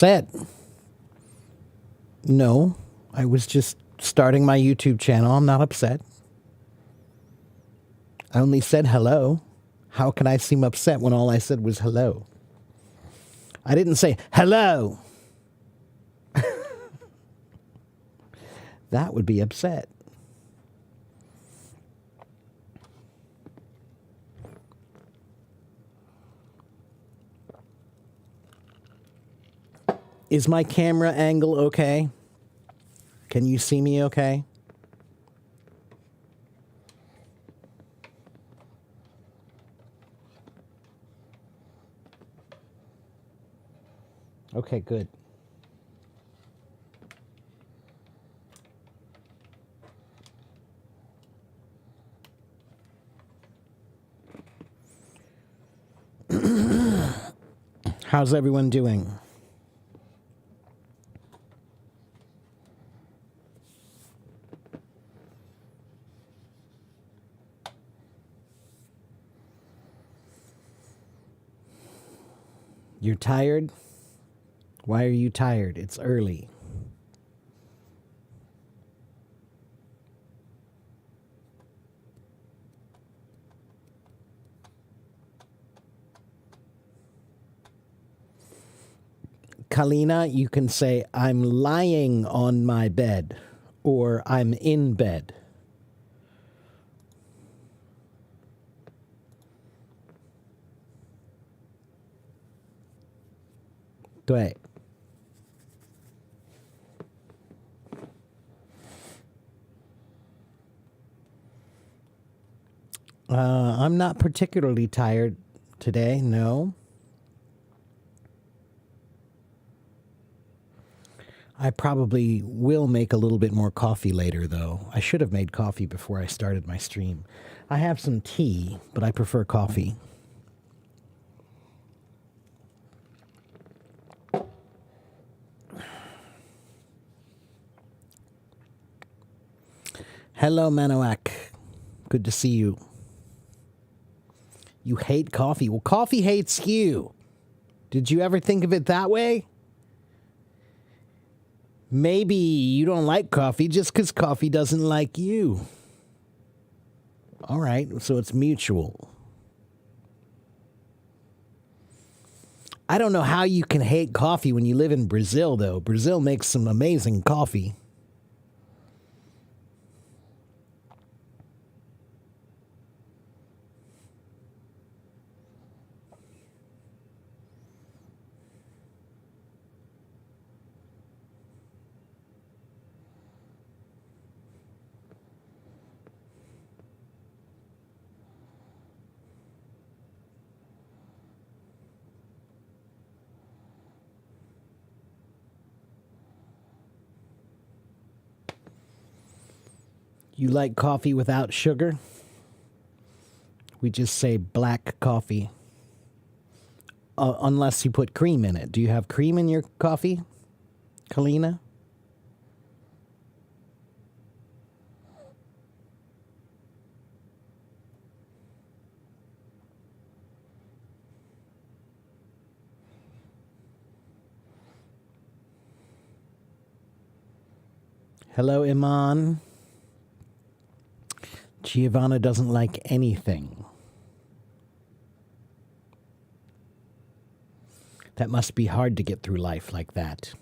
Said, no, I was just starting my YouTube channel. I'm not upset. I only said hello. How can I seem upset when all I said was hello? I didn't say hello. That would be upset. Is my camera angle okay? Can you see me okay? Okay, good. How's everyone doing? You're tired? Why are you tired? It's early. Kalina, you can say, I'm lying on my bed, or I'm in bed. 对. I'm not particularly tired today, no. I probably will make a little bit more coffee later, though. I should have made coffee before I started my stream. I have some tea, but I prefer coffee. Hello, Manoak. Good to see you. You hate coffee. Well, coffee hates you. Did you ever think of it that way? Maybe you don't like coffee just because coffee doesn't like you. All right, so it's mutual. I don't know how you can hate coffee when you live in Brazil, though. Brazil makes some amazing coffee. You like coffee without sugar? We just say black coffee. Unless you put cream in it. Do you have cream in your coffee, Kalina? Hello, Iman. Giovanna doesn't like anything. That must be hard to get through life like that.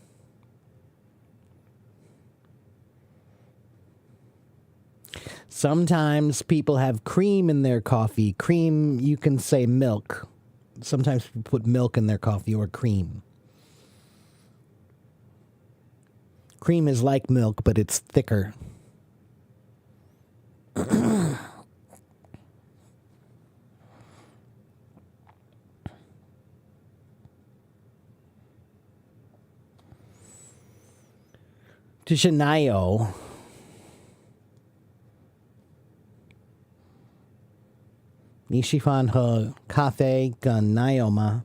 Sometimes people have cream in their coffee. Cream, you can say milk. Sometimes people put milk in their coffee or cream. Cream is like milk, but it's thicker. De Janeiro. Nishifan ho cafe gun Naoma.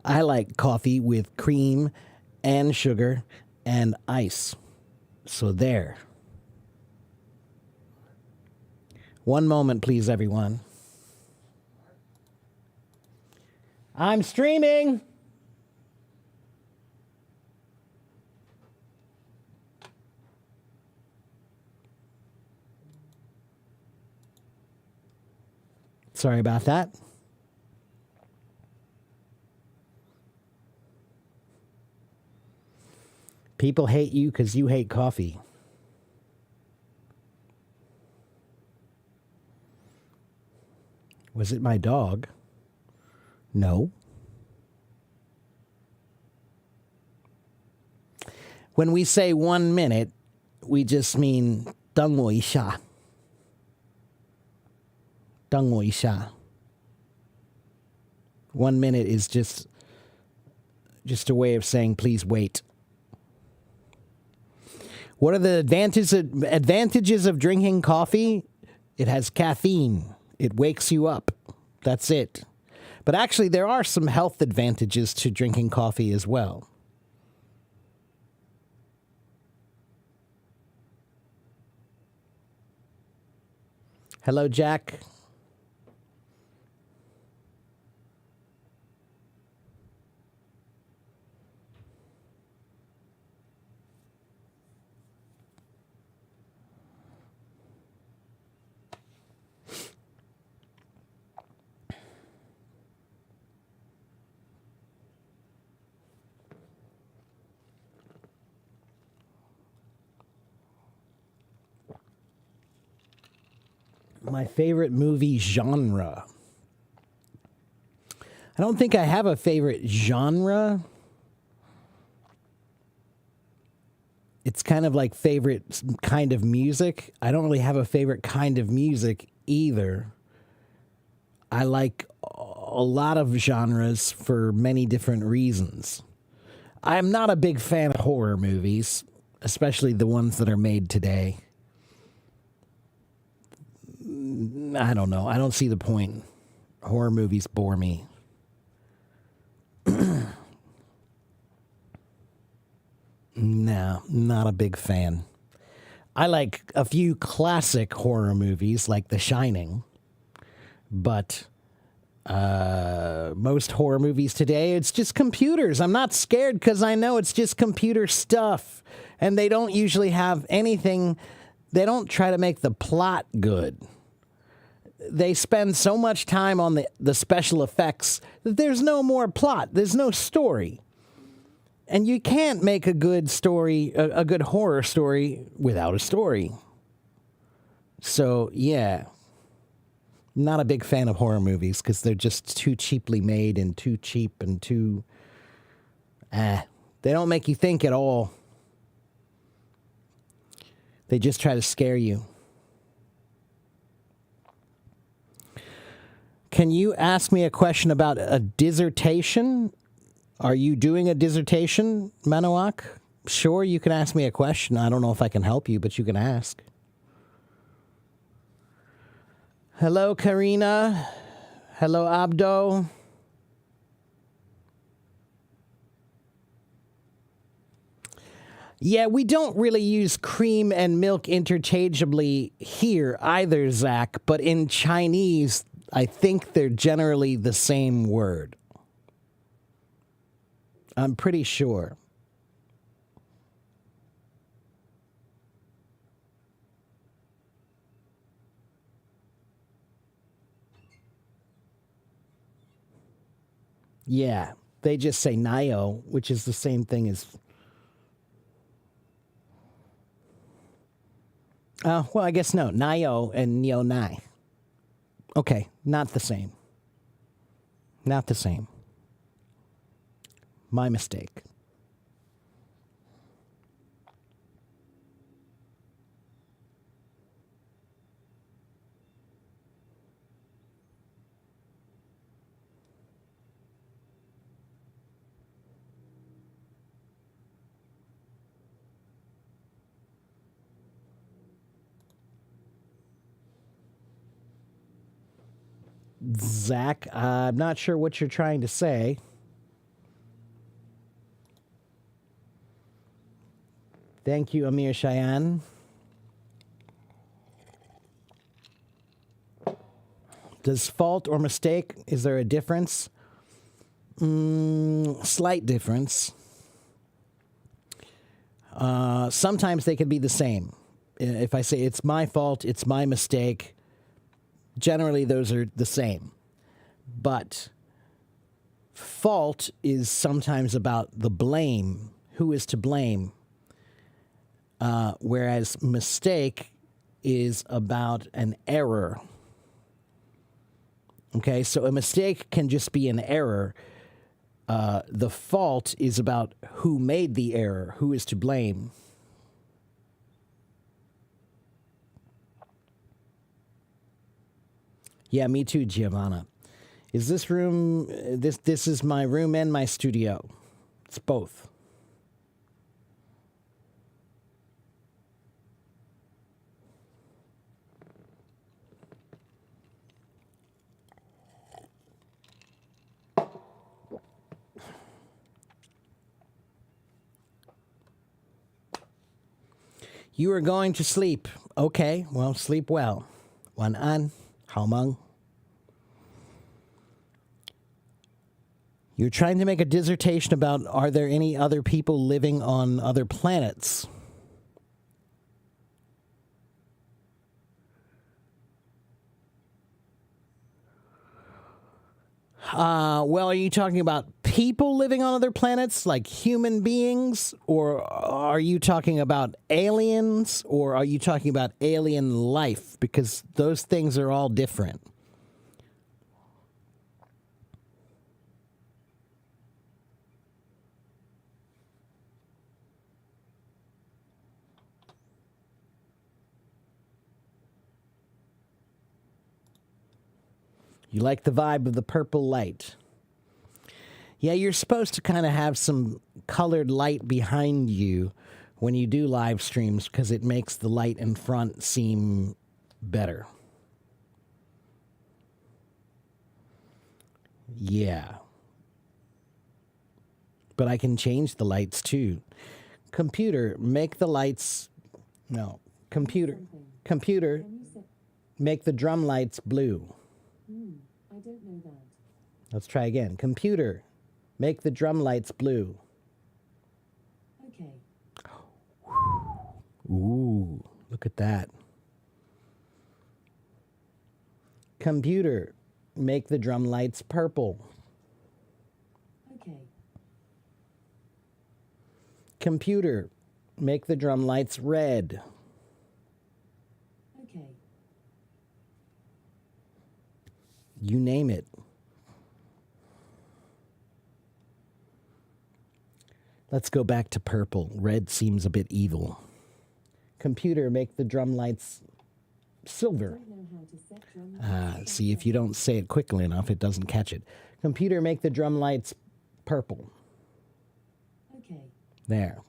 I like coffee with cream and sugar and ice. So there. One moment, please, everyone. I'm streaming. Sorry about that. People hate you because you hate coffee. Was it my dog? No. When we say 1 minute, we just mean 等我一下. 等我一下. 1 minute is just a way of saying please wait. What are the advantages of drinking coffee? It has caffeine. It wakes you up. That's it. But actually, there are some health advantages to drinking coffee as well. Hello, Jack. My favorite movie genre. I don't think I have a favorite genre. It's kind of like favorite kind of music. I don't really have a favorite kind of music either. I like a lot of genres for many different reasons. I'm not a big fan of horror movies, especially the ones that are made today. I don't know. I don't see the point. Horror movies bore me. No, not a big fan. I like a few classic horror movies like The Shining, but most horror movies today, it's just computers. I'm not scared because I know it's just computer stuff, and they don't usually have anything. They don't try to make the plot good. They spend so much time on the special effects that there's no more plot. There's no story. And you can't make a good story, a good horror story, without a story. So, yeah. Not a big fan of horror movies because they're just too cheaply made and too cheap and too... They don't make you think at all. They just try to scare you. Can you ask me a question about a dissertation? Are you doing a dissertation, Manoak? Sure, you can ask me a question. I don't know if I can help you, but you can ask. Hello, Karina. Hello, Abdo. Yeah, we don't really use cream and milk interchangeably here either, Zach, but in Chinese, I think they're generally the same word. I'm pretty sure. Yeah, they just say Nio, which is the same thing as... well, I guess no. Nio and Neo Nai. Okay, not the same. Not the same. My mistake. Zach, I'm not sure what you're trying to say. Thank you, Amir Cheyenne. Does fault or mistake, is there a difference? Slight difference. Sometimes they can be the same. If I say it's my fault, it's my mistake, generally those are the same. But fault is sometimes about the blame, who is to blame, whereas mistake is about an error. Okay, so a mistake can just be an error. The fault is about who made the error, who is to blame. Yeah, me too, Giovanna. Is this room, this is my room and my studio. It's both. You are going to sleep. Okay, well, sleep well.晚安, haomeng. You're trying to make a dissertation about are there any other people living on other planets? Well, are you talking about people living on other planets, like human beings? Or are you talking about aliens? Or are you talking about alien life? Because those things are all different. You like the vibe of the purple light. Yeah, you're supposed to kind of have some colored light behind you when you do live streams because it makes the light in front seem better. Yeah. But I can change the lights too. Computer, make the lights... No. Computer, make the drum lights blue. I don't know that. Let's try again. Computer, make the drum lights blue. Okay. Ooh, look at that. Computer, make the drum lights purple. Okay. Computer, make the drum lights red. Okay. You name it. Let's go back to purple. Red seems a bit evil. Computer, make the drum lights silver. I don't know how to set drum lights. See, if you don't say it quickly enough, it doesn't catch it. Computer, make the drum lights purple. Okay. There.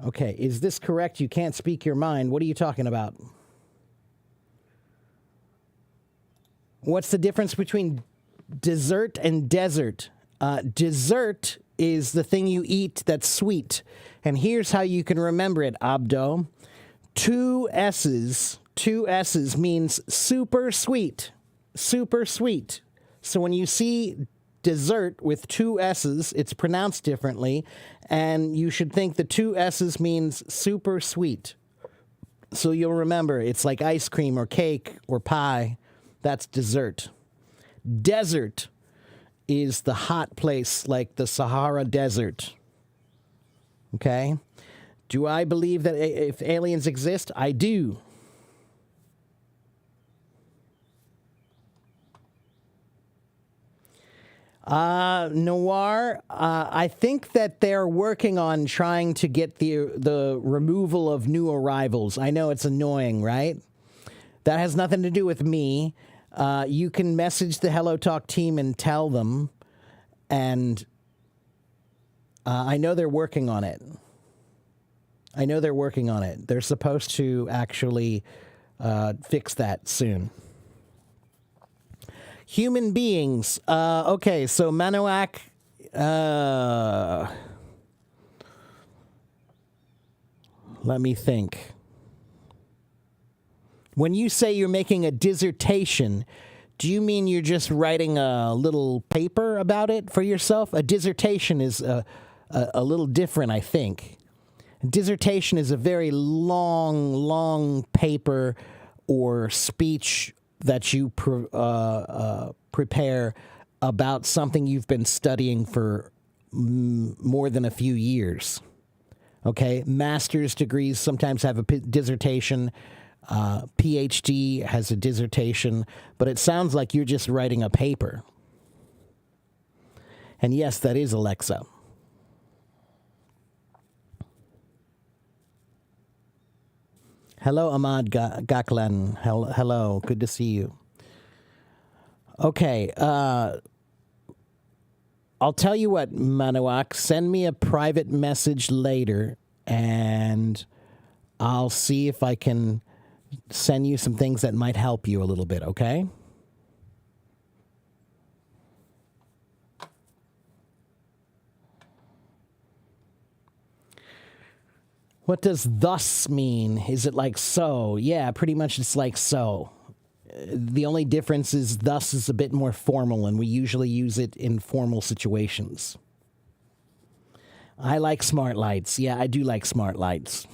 Okay, is this correct? You can't speak your mind. What are you talking about? What's the difference between dessert and desert? Dessert is the thing you eat that's sweet. And here's how you can remember it, Abdo. Two S's means super sweet. Super sweet. So when you see dessert with two S's, it's pronounced differently. And you should think the two S's means super sweet. So you'll remember it's like ice cream or cake or pie. That's dessert. Desert is the hot place like the Sahara Desert. Okay? Do I believe that if aliens exist? I do. Noir, I think that they're working on trying to get the removal of new arrivals. I know it's annoying, right? That has nothing to do with me. You can message the Hello Talk team and tell them. And I know they're working on it. They're supposed to actually fix that soon. Human beings. Okay, so Manoak. Let me think. When you say you're making a dissertation, Do you mean you're just writing a little paper about it for yourself? A dissertation is a little different, I think. A dissertation is a very long paper or speech that you prepare about something you've been studying for more than a few years. Okay, master's degrees sometimes have a dissertation. PhD has a dissertation, but it sounds like you're just writing a paper. And yes, that is Alexa. Hello, Ahmad Gaklan. Hello, good to see you. Okay, I'll tell you what, Manuak, send me a private message later, and I'll see if I can send you some things that might help you a little bit, okay? What does thus mean? Is it like so? Yeah, pretty much it's like so. The only difference is thus is a bit more formal, and we usually use it in formal situations. I like smart lights. Yeah, I do like smart lights.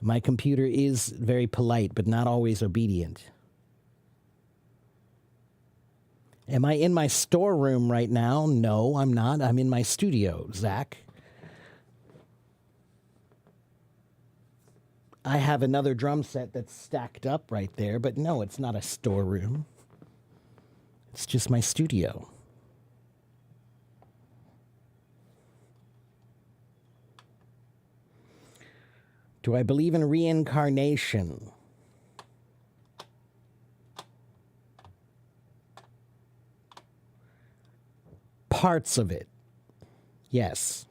My computer is very polite, but not always obedient. Am I in my storeroom right now? No, I'm not. I'm in my studio, Zach. I have another drum set that's stacked up right there, but no, it's not a storeroom. It's just my studio. Do I believe in reincarnation? Parts of it. Yes.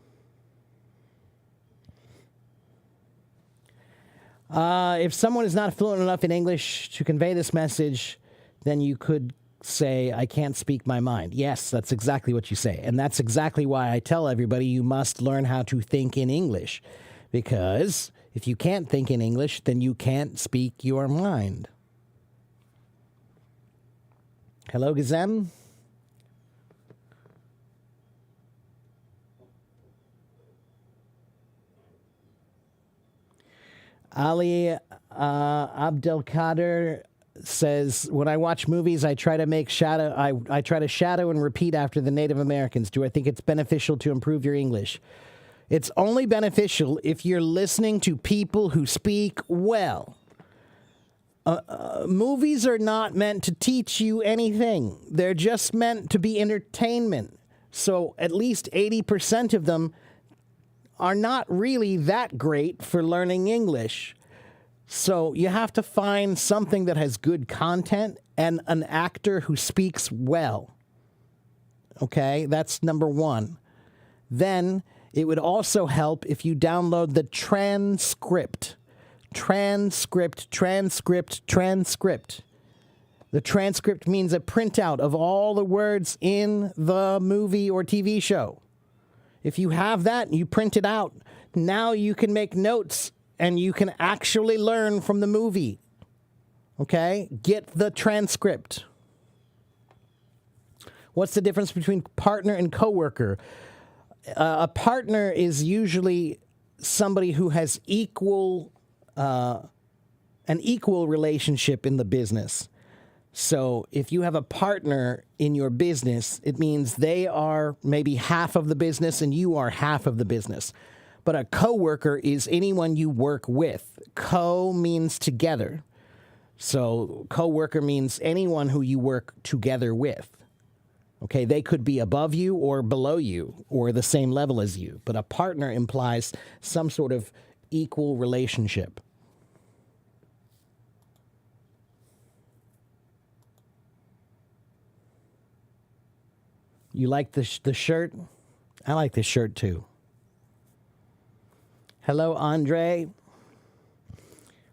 If someone is not fluent enough in English to convey this message, then you could say, I can't speak my mind. Yes, that's exactly what you say. And that's exactly why I tell everybody you must learn how to think in English. Because if you can't think in English, then you can't speak your mind. Hello, Gazem. Ali Abdelkader says, when I watch movies, I try to make I try to shadow and repeat after the Native Americans. Do I think it's beneficial to improve your English? It's only beneficial if you're listening to people who speak well. Movies are not meant to teach you anything. They're just meant to be entertainment. So at least 80% of them are not really that great for learning English. So you have to find something that has good content and an actor who speaks well. Okay, that's number one. Then it would also help if you download the transcript. Transcript. The transcript means a printout of all the words in the movie or TV show. If you have that and you print it out, now you can make notes and you can actually learn from the movie. Okay? Get the transcript. What's the difference between partner and coworker? A partner is usually somebody who has an equal relationship in the business. So if you have a partner in your business, it means they are maybe half of the business and you are half of the business. But a coworker is anyone you work with. Co means together. So coworker means anyone who you work together with. Okay, they could be above you or below you or the same level as you. But a partner implies some sort of equal relationship. You like the shirt? I like this shirt too. Hello, Andre.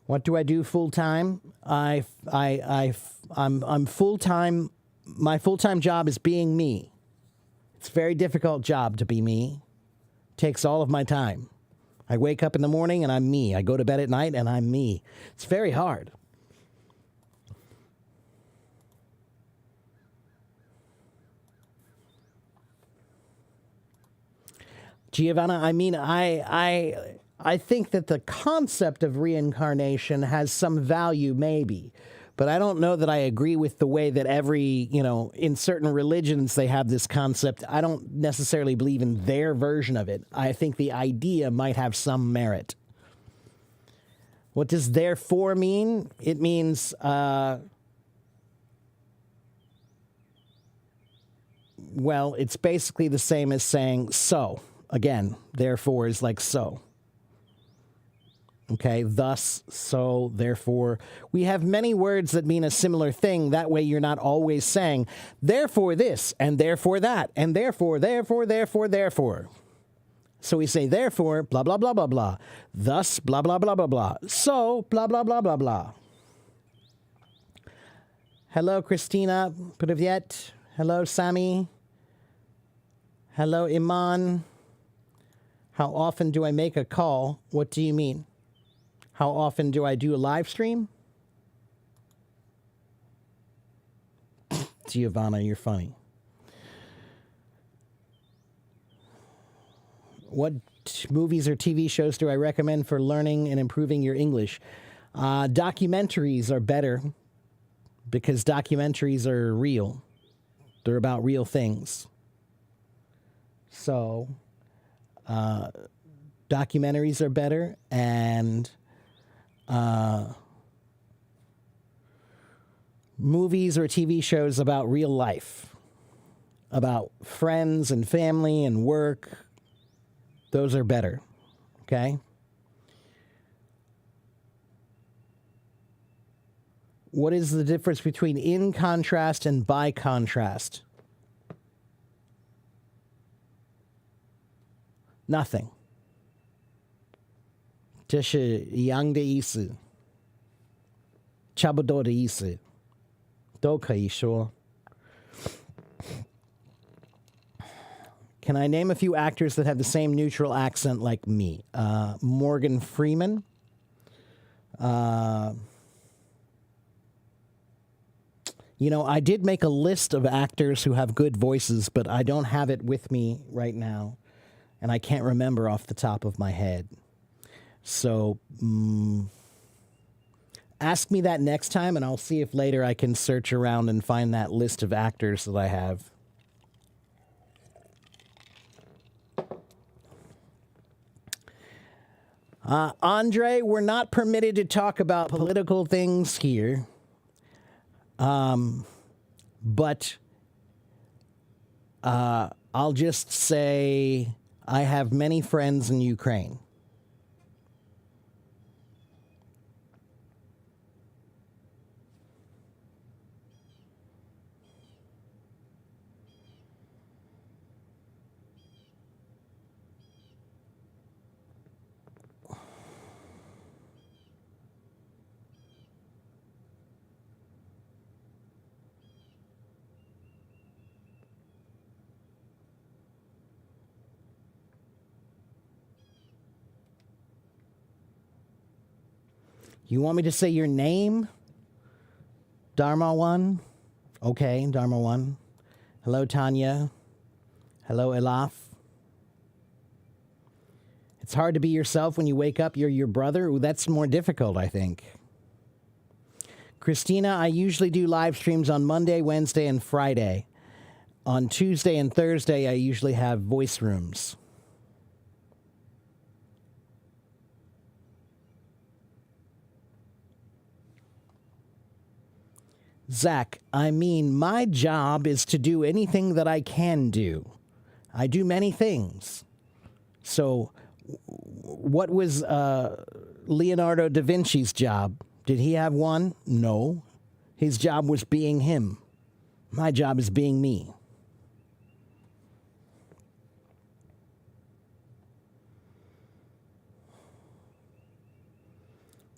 What do I do full time? I'm full time. My full time job is being me. It's a very difficult job to be me. It takes all of my time. I wake up in the morning and I'm me. I go to bed at night and I'm me. It's very hard. Giovanna, I mean, I think that the concept of reincarnation has some value, maybe, but I don't know that I agree with the way that in certain religions they have this concept. I don't necessarily believe in their version of it. I think the idea might have some merit. What does therefore mean? It means, well, it's basically the same as saying so. Again, therefore is like so. Okay, thus, so, therefore. We have many words that mean a similar thing. That way you're not always saying, therefore this, and therefore that, and therefore. So we say, therefore, blah, blah, blah, blah, blah. Thus, blah, blah, blah, blah, blah. So, blah, blah, blah, blah, blah. Hello, Christina. Privyet. Hello, Sami. Hello, Iman. How often do I make a call? What do you mean? How often do I do a live stream? Giovanna, you're funny. What movies or TV shows do I recommend for learning and improving your English? Documentaries are better because documentaries are real. They're about real things. So, documentaries are better, and movies or TV shows about real life, about friends and family and work, those are better, okay? What is the difference between in contrast and by contrast? Nothing. 这是一样的意思，差不多的意思，都可以说。Can I name a few actors that have the same neutral accent like me? Morgan Freeman. I did make a list of actors who have good voices, but I don't have it with me right now, and I can't remember off the top of my head. So, ask me that next time, and I'll see if later I can search around and find that list of actors that I have. Andre, we're not permitted to talk about political things here. But I'll just say I have many friends in Ukraine. You want me to say your name? Dharma One? Okay, Dharma One. Hello, Tanya. Hello, Elaf. It's hard to be yourself when you wake up. You're your brother. Ooh, that's more difficult, I think. Christina, I usually do live streams on Monday, Wednesday, and Friday. On Tuesday and Thursday, I usually have voice rooms. Zach, I mean, my job is to do anything that I can do. I do many things. So, what was Leonardo da Vinci's job? Did he have one? No. His job was being him. My job is being me.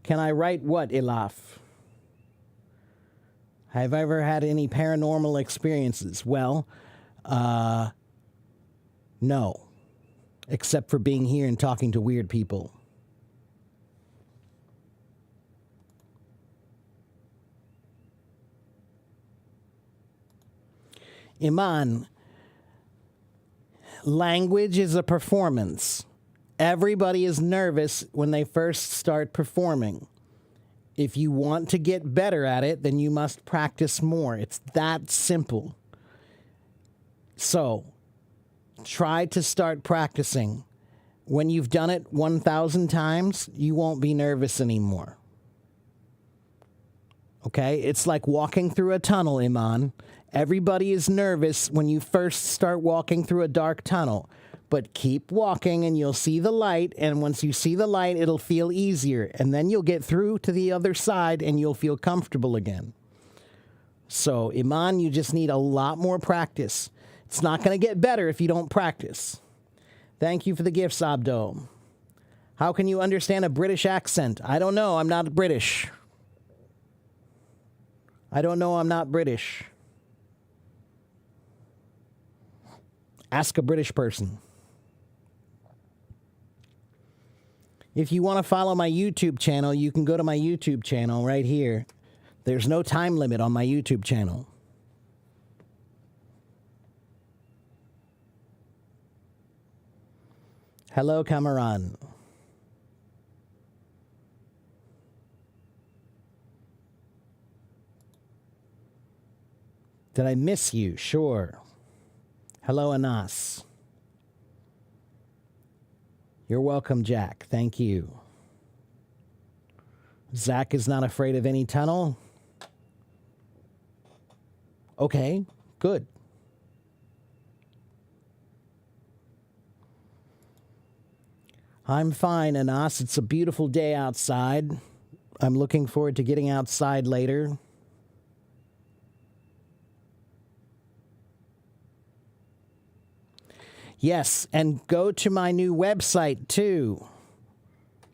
Can I write what, Elaf? Have I ever had any paranormal experiences? Well, no. Except for being here and talking to weird people. Iman, Language is a performance. Everybody is nervous when they first start performing. If you want to get better at it, then you must practice more. It's that simple. So, try to start practicing. When you've done it 1,000 times, you won't be nervous anymore. Okay? It's like walking through a tunnel, Iman. Everybody is nervous when you first start walking through a dark tunnel. But keep walking and you'll see the light. And once you see the light, it'll feel easier. And then you'll get through to the other side and you'll feel comfortable again. So, Iman, you just need a lot more practice. It's not going to get better if you don't practice. Thank you for the gifts, Abdo. How can you understand a British accent? I don't know. I'm not British. I don't know. I'm not British. Ask a British person. If you want to follow my YouTube channel, you can go to my YouTube channel right here. There's no time limit on my YouTube channel. Hello, Cameron. Did I miss you? Sure. Hello, Anas. You're welcome, Jack. Thank you. Zach is not afraid of any tunnel. Okay, good. I'm fine, Anas. It's a beautiful day outside. I'm looking forward to getting outside later. Yes, and go to my new website, too.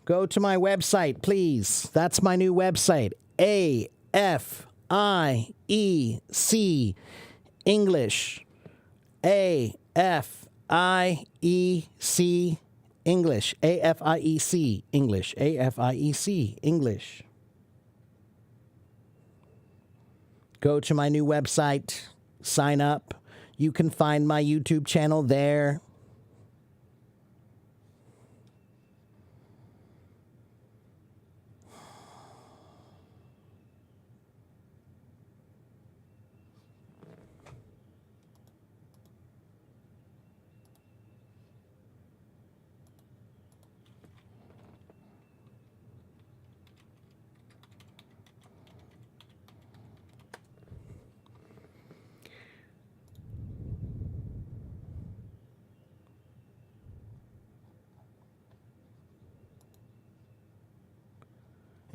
Go to my website, please. That's my new website, AFIEC English. AFIEC English. AFIEC English. AFIEC English. Go to my new website, sign up. You can find my YouTube channel there.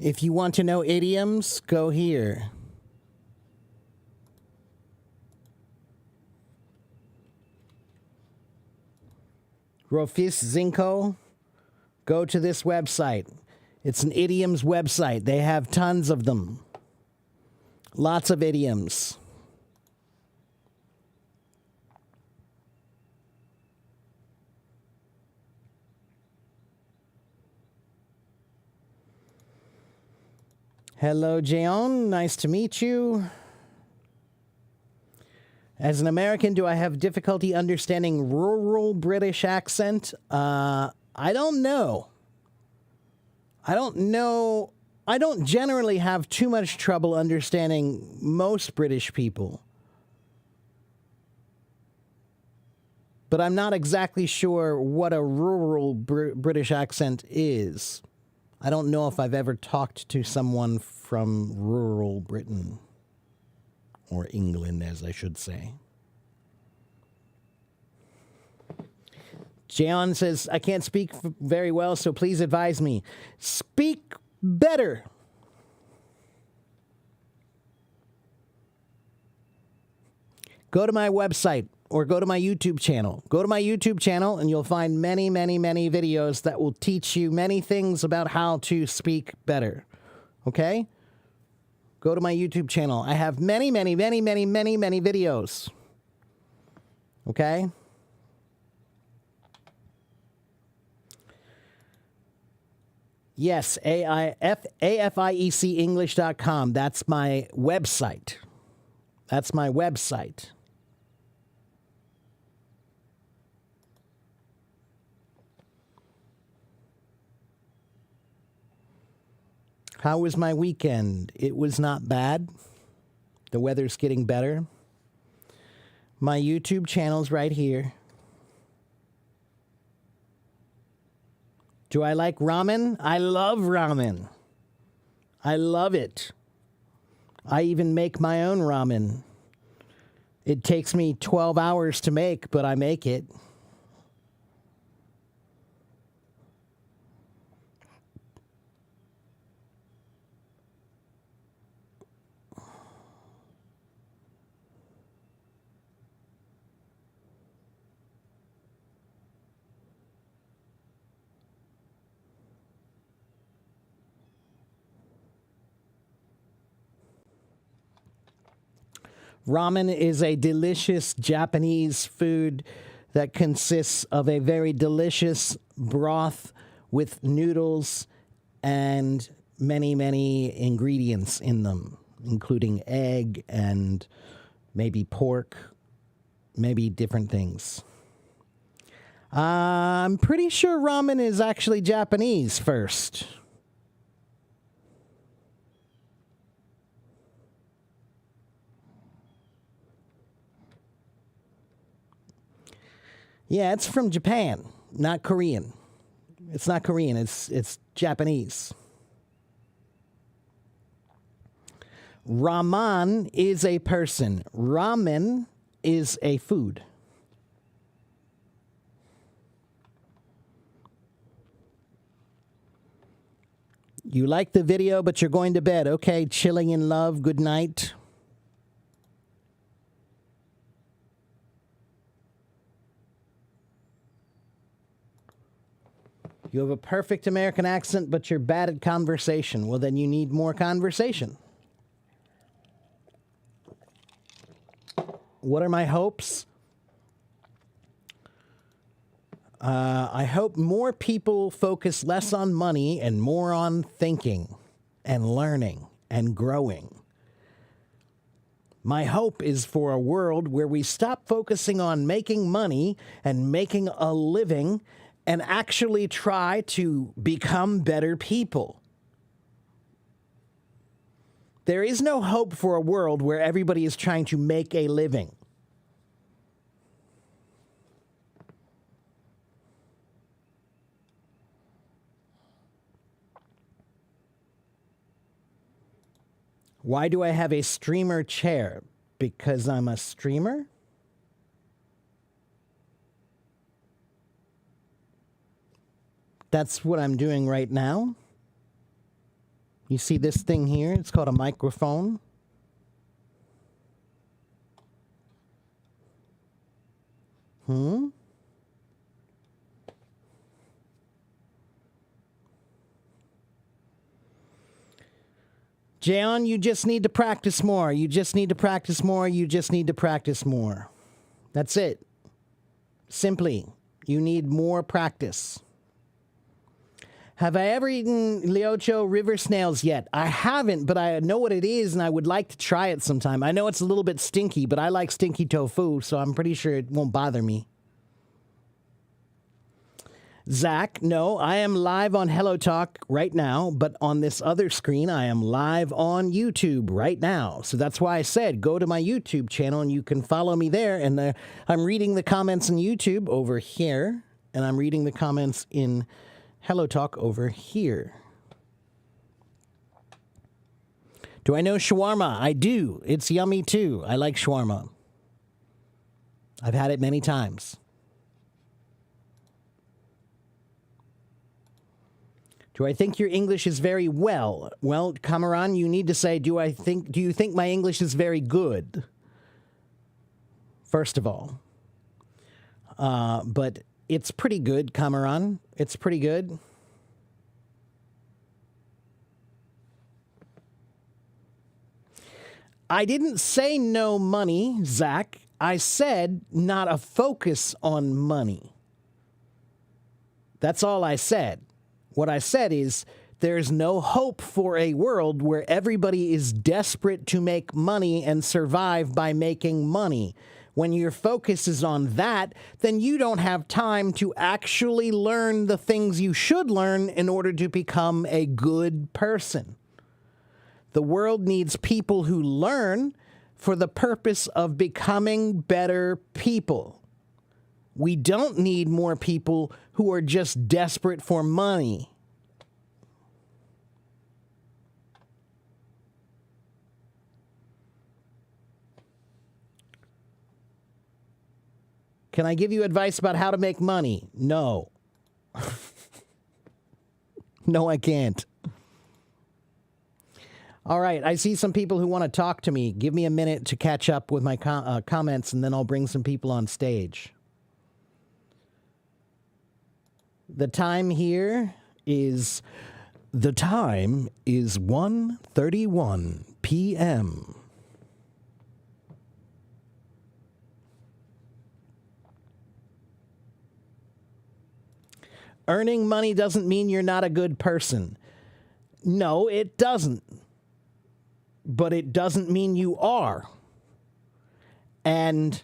If you want to know idioms, go here. Rofis Zinko, go to this website. It's an idioms website. They have tons of them. Lots of idioms. Hello, Jeon. Nice to meet you. As an American, do I have difficulty understanding rural British accent? I don't know. I don't generally have too much trouble understanding most British people. But I'm not exactly sure what a rural British accent is. I don't know if I've ever talked to someone from rural Britain, or England, as I should say. Jeon says, I can't speak very well, so please advise me. Speak better. Go to my website or go to my YouTube channel. Go to my YouTube channel and you'll find many, many, many videos that will teach you many things about how to speak better. Okay? Go to my YouTube channel. I have many, many, many, many, many, many videos. Okay? Yes, AFIECEnglish.com. That's my website. That's my website. How was my weekend? It was not bad. The weather's getting better. My YouTube channel's right here. Do I like ramen? I love ramen. I love it. I even make my own ramen. It takes me 12 hours to make, but I make it. Ramen is a delicious Japanese food that consists of a very delicious broth with noodles and many, many ingredients in them, including egg and maybe pork, maybe different things. I'm pretty sure ramen is actually Japanese first. Yeah, it's from Japan, not Korean. It's not Korean, it's Japanese. Raman is a person. Ramen is a food. You like the video, but you're going to bed. Okay, chilling in love. Good night. You have a perfect American accent, but you're bad at conversation. Well, then you need more conversation. What are my hopes? I hope more people focus less on money and more on thinking and learning and growing. My hope is for a world where we stop focusing on making money and making a living and actually try to become better people. There is no hope for a world where everybody is trying to make a living. Why do I have a streamer chair? Because I'm a streamer? That's what I'm doing right now. You see this thing here? It's called a microphone. Jayon, you just need to practice more. You just need to practice more. You just need to practice more. That's it. Simply, you need more practice. Have I ever eaten Liocho river snails yet? I haven't, but I know what it is, and I would like to try it sometime. I know it's a little bit stinky, but I like stinky tofu, so I'm pretty sure it won't bother me. Zach, no, I am live on Hello Talk right now, but on this other screen, I am live on YouTube right now. So that's why I said go to my YouTube channel, and you can follow me there. And I'm reading the comments on YouTube over here, and I'm reading the comments in Hello Talk over here. Do I know shawarma? I do. It's yummy too. I like shawarma. I've had it many times. Do I think your English is very well? Well, Kamaran, you need to say, do you think my English is very good? First of all. But it's pretty good, Kamaran. It's pretty good. I didn't say no money, Zach. I said not a focus on money. That's all I said. What I said is there's no hope for a world where everybody is desperate to make money and survive by making money. When your focus is on that, then you don't have time to actually learn the things you should learn in order to become a good person. The world needs people who learn for the purpose of becoming better people. We don't need more people who are just desperate for money. Can I give you advice about how to make money? No. No, I can't. All right, I see some people who want to talk to me. Give me a minute to catch up with my comments, and then I'll bring some people on stage. The time is 1:31 p.m. Earning money doesn't mean you're not a good person. No, it doesn't. But it doesn't mean you are. And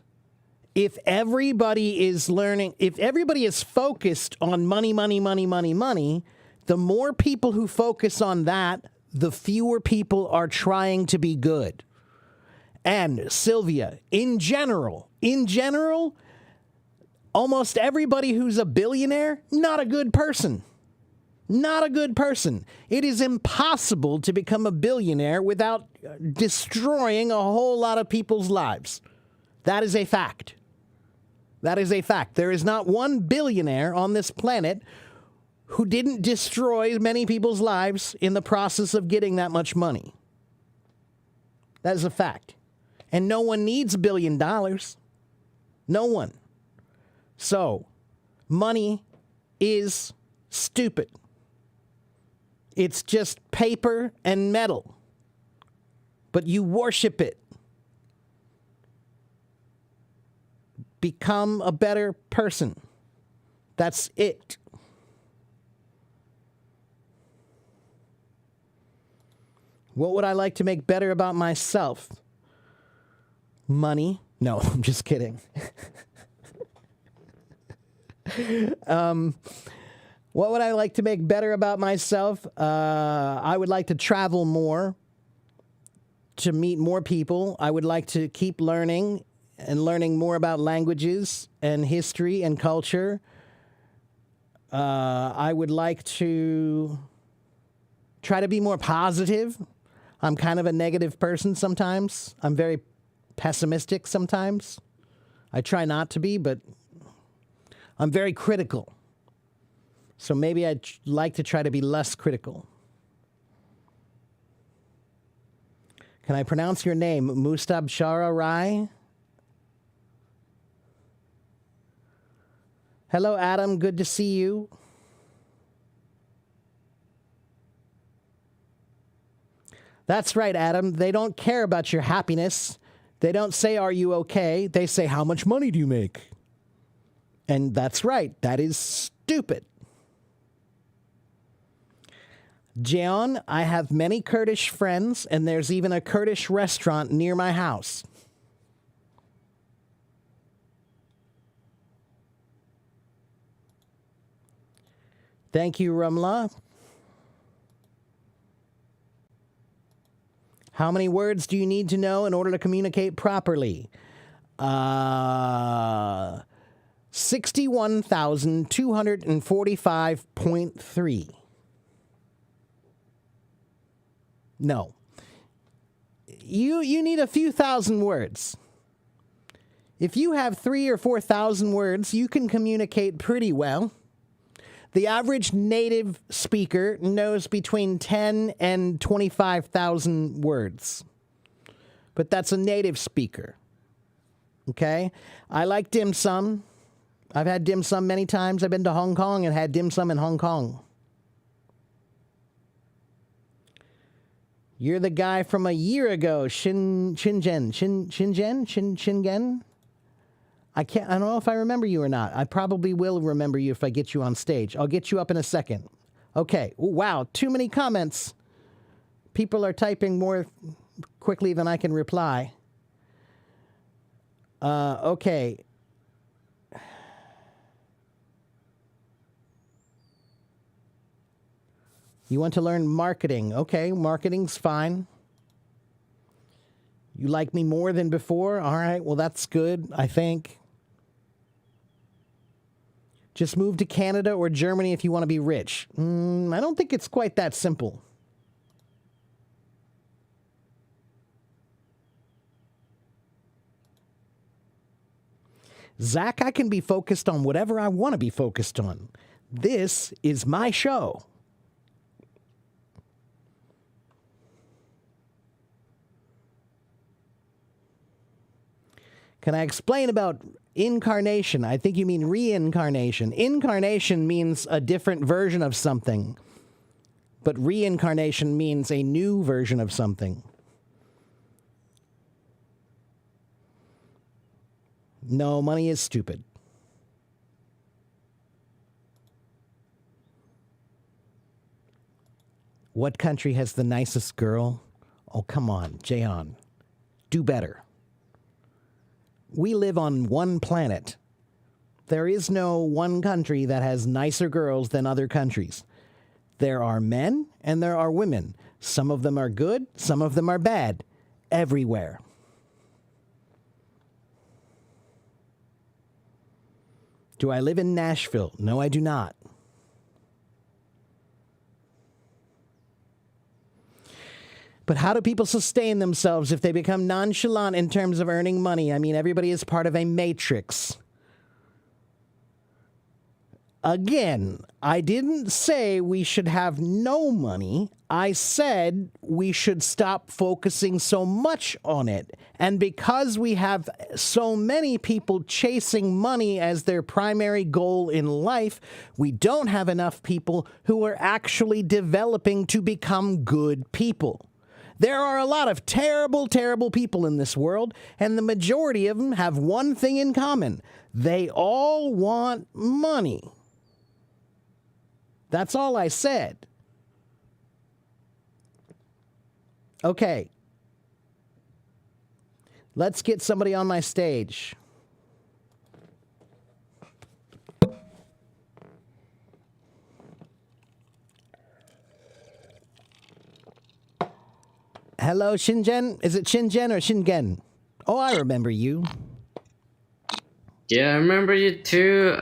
if everybody is learning, if everybody is focused on money, the more people who focus on that, the fewer people are trying to be good. And Sylvia, in general, almost everybody who's a billionaire, not a good person. Not a good person. It is impossible to become a billionaire without destroying a whole lot of people's lives. That is a fact. That is a fact. There is not one billionaire on this planet who didn't destroy many people's lives in the process of getting that much money. That is a fact. And no one needs $1 billion. No one. So, money is stupid. It's just paper and metal. But you worship it. Become a better person. That's it. What would I like to make better about myself? Money? No, I'm just kidding. What would I like to make better about myself? I would like to travel more, to meet more people. I would like to keep learning and learning more about languages and history and culture. I would like to try to be more positive. I'm kind of a negative person sometimes. I'm very pessimistic sometimes. I try not to be, but I'm very critical. So maybe I'd like to try to be less critical. Can I pronounce your name? Mustabshara Rai? Hello, Adam. Good to see you. That's right, Adam. They don't care about your happiness. They don't say, "Are you okay?" They say, "How much money do you make?" And that's right. That is stupid. Jeon, I have many Kurdish friends, and there's even a Kurdish restaurant near my house. Thank you, Ramla. How many words do you need to know in order to communicate properly? 61,245.3. No. You need a few thousand words. If you have 3,000 or 4,000 words, you can communicate pretty well. The average native speaker knows between 10 and 25,000 words. But that's a native speaker. Okay? I like dim sum. I've had dim sum many times. I've been to Hong Kong and had dim sum in Hong Kong. You're the guy from a year ago, Shingen. I don't know if I remember you or not. I probably will remember you if I get you on stage. I'll get you up in a second. Okay. Ooh, wow, too many comments. People are typing more quickly than I can reply. Okay. You want to learn marketing. Okay, marketing's fine. You like me more than before? All right, well, that's good, I think. Just move to Canada or Germany if you want to be rich. I don't think it's quite that simple. Zach, I can be focused on whatever I want to be focused on. This is my show. Can I explain about incarnation? I think you mean reincarnation. Incarnation means a different version of something, but reincarnation means a new version of something. No, money is stupid. What country has the nicest girl? Oh, come on, Jayon. Do better. We live on one planet. There is no one country that has nicer girls than other countries. There are men and there are women. Some of them are good, some of them are bad. Everywhere. Do I live in Nashville? No, I do not. But how do people sustain themselves if they become nonchalant in terms of earning money? I mean, everybody is part of a matrix. Again, I didn't say we should have no money. I said we should stop focusing so much on it. And because we have so many people chasing money as their primary goal in life, we don't have enough people who are actually developing to become good people. There are a lot of terrible, terrible people in this world, and the majority of them have one thing in common. They all want money. That's all I said. Okay. Let's get somebody on my stage. Hello, Shingen? Is it Shingen or Shingen? Oh, I remember you. Yeah, I remember you too.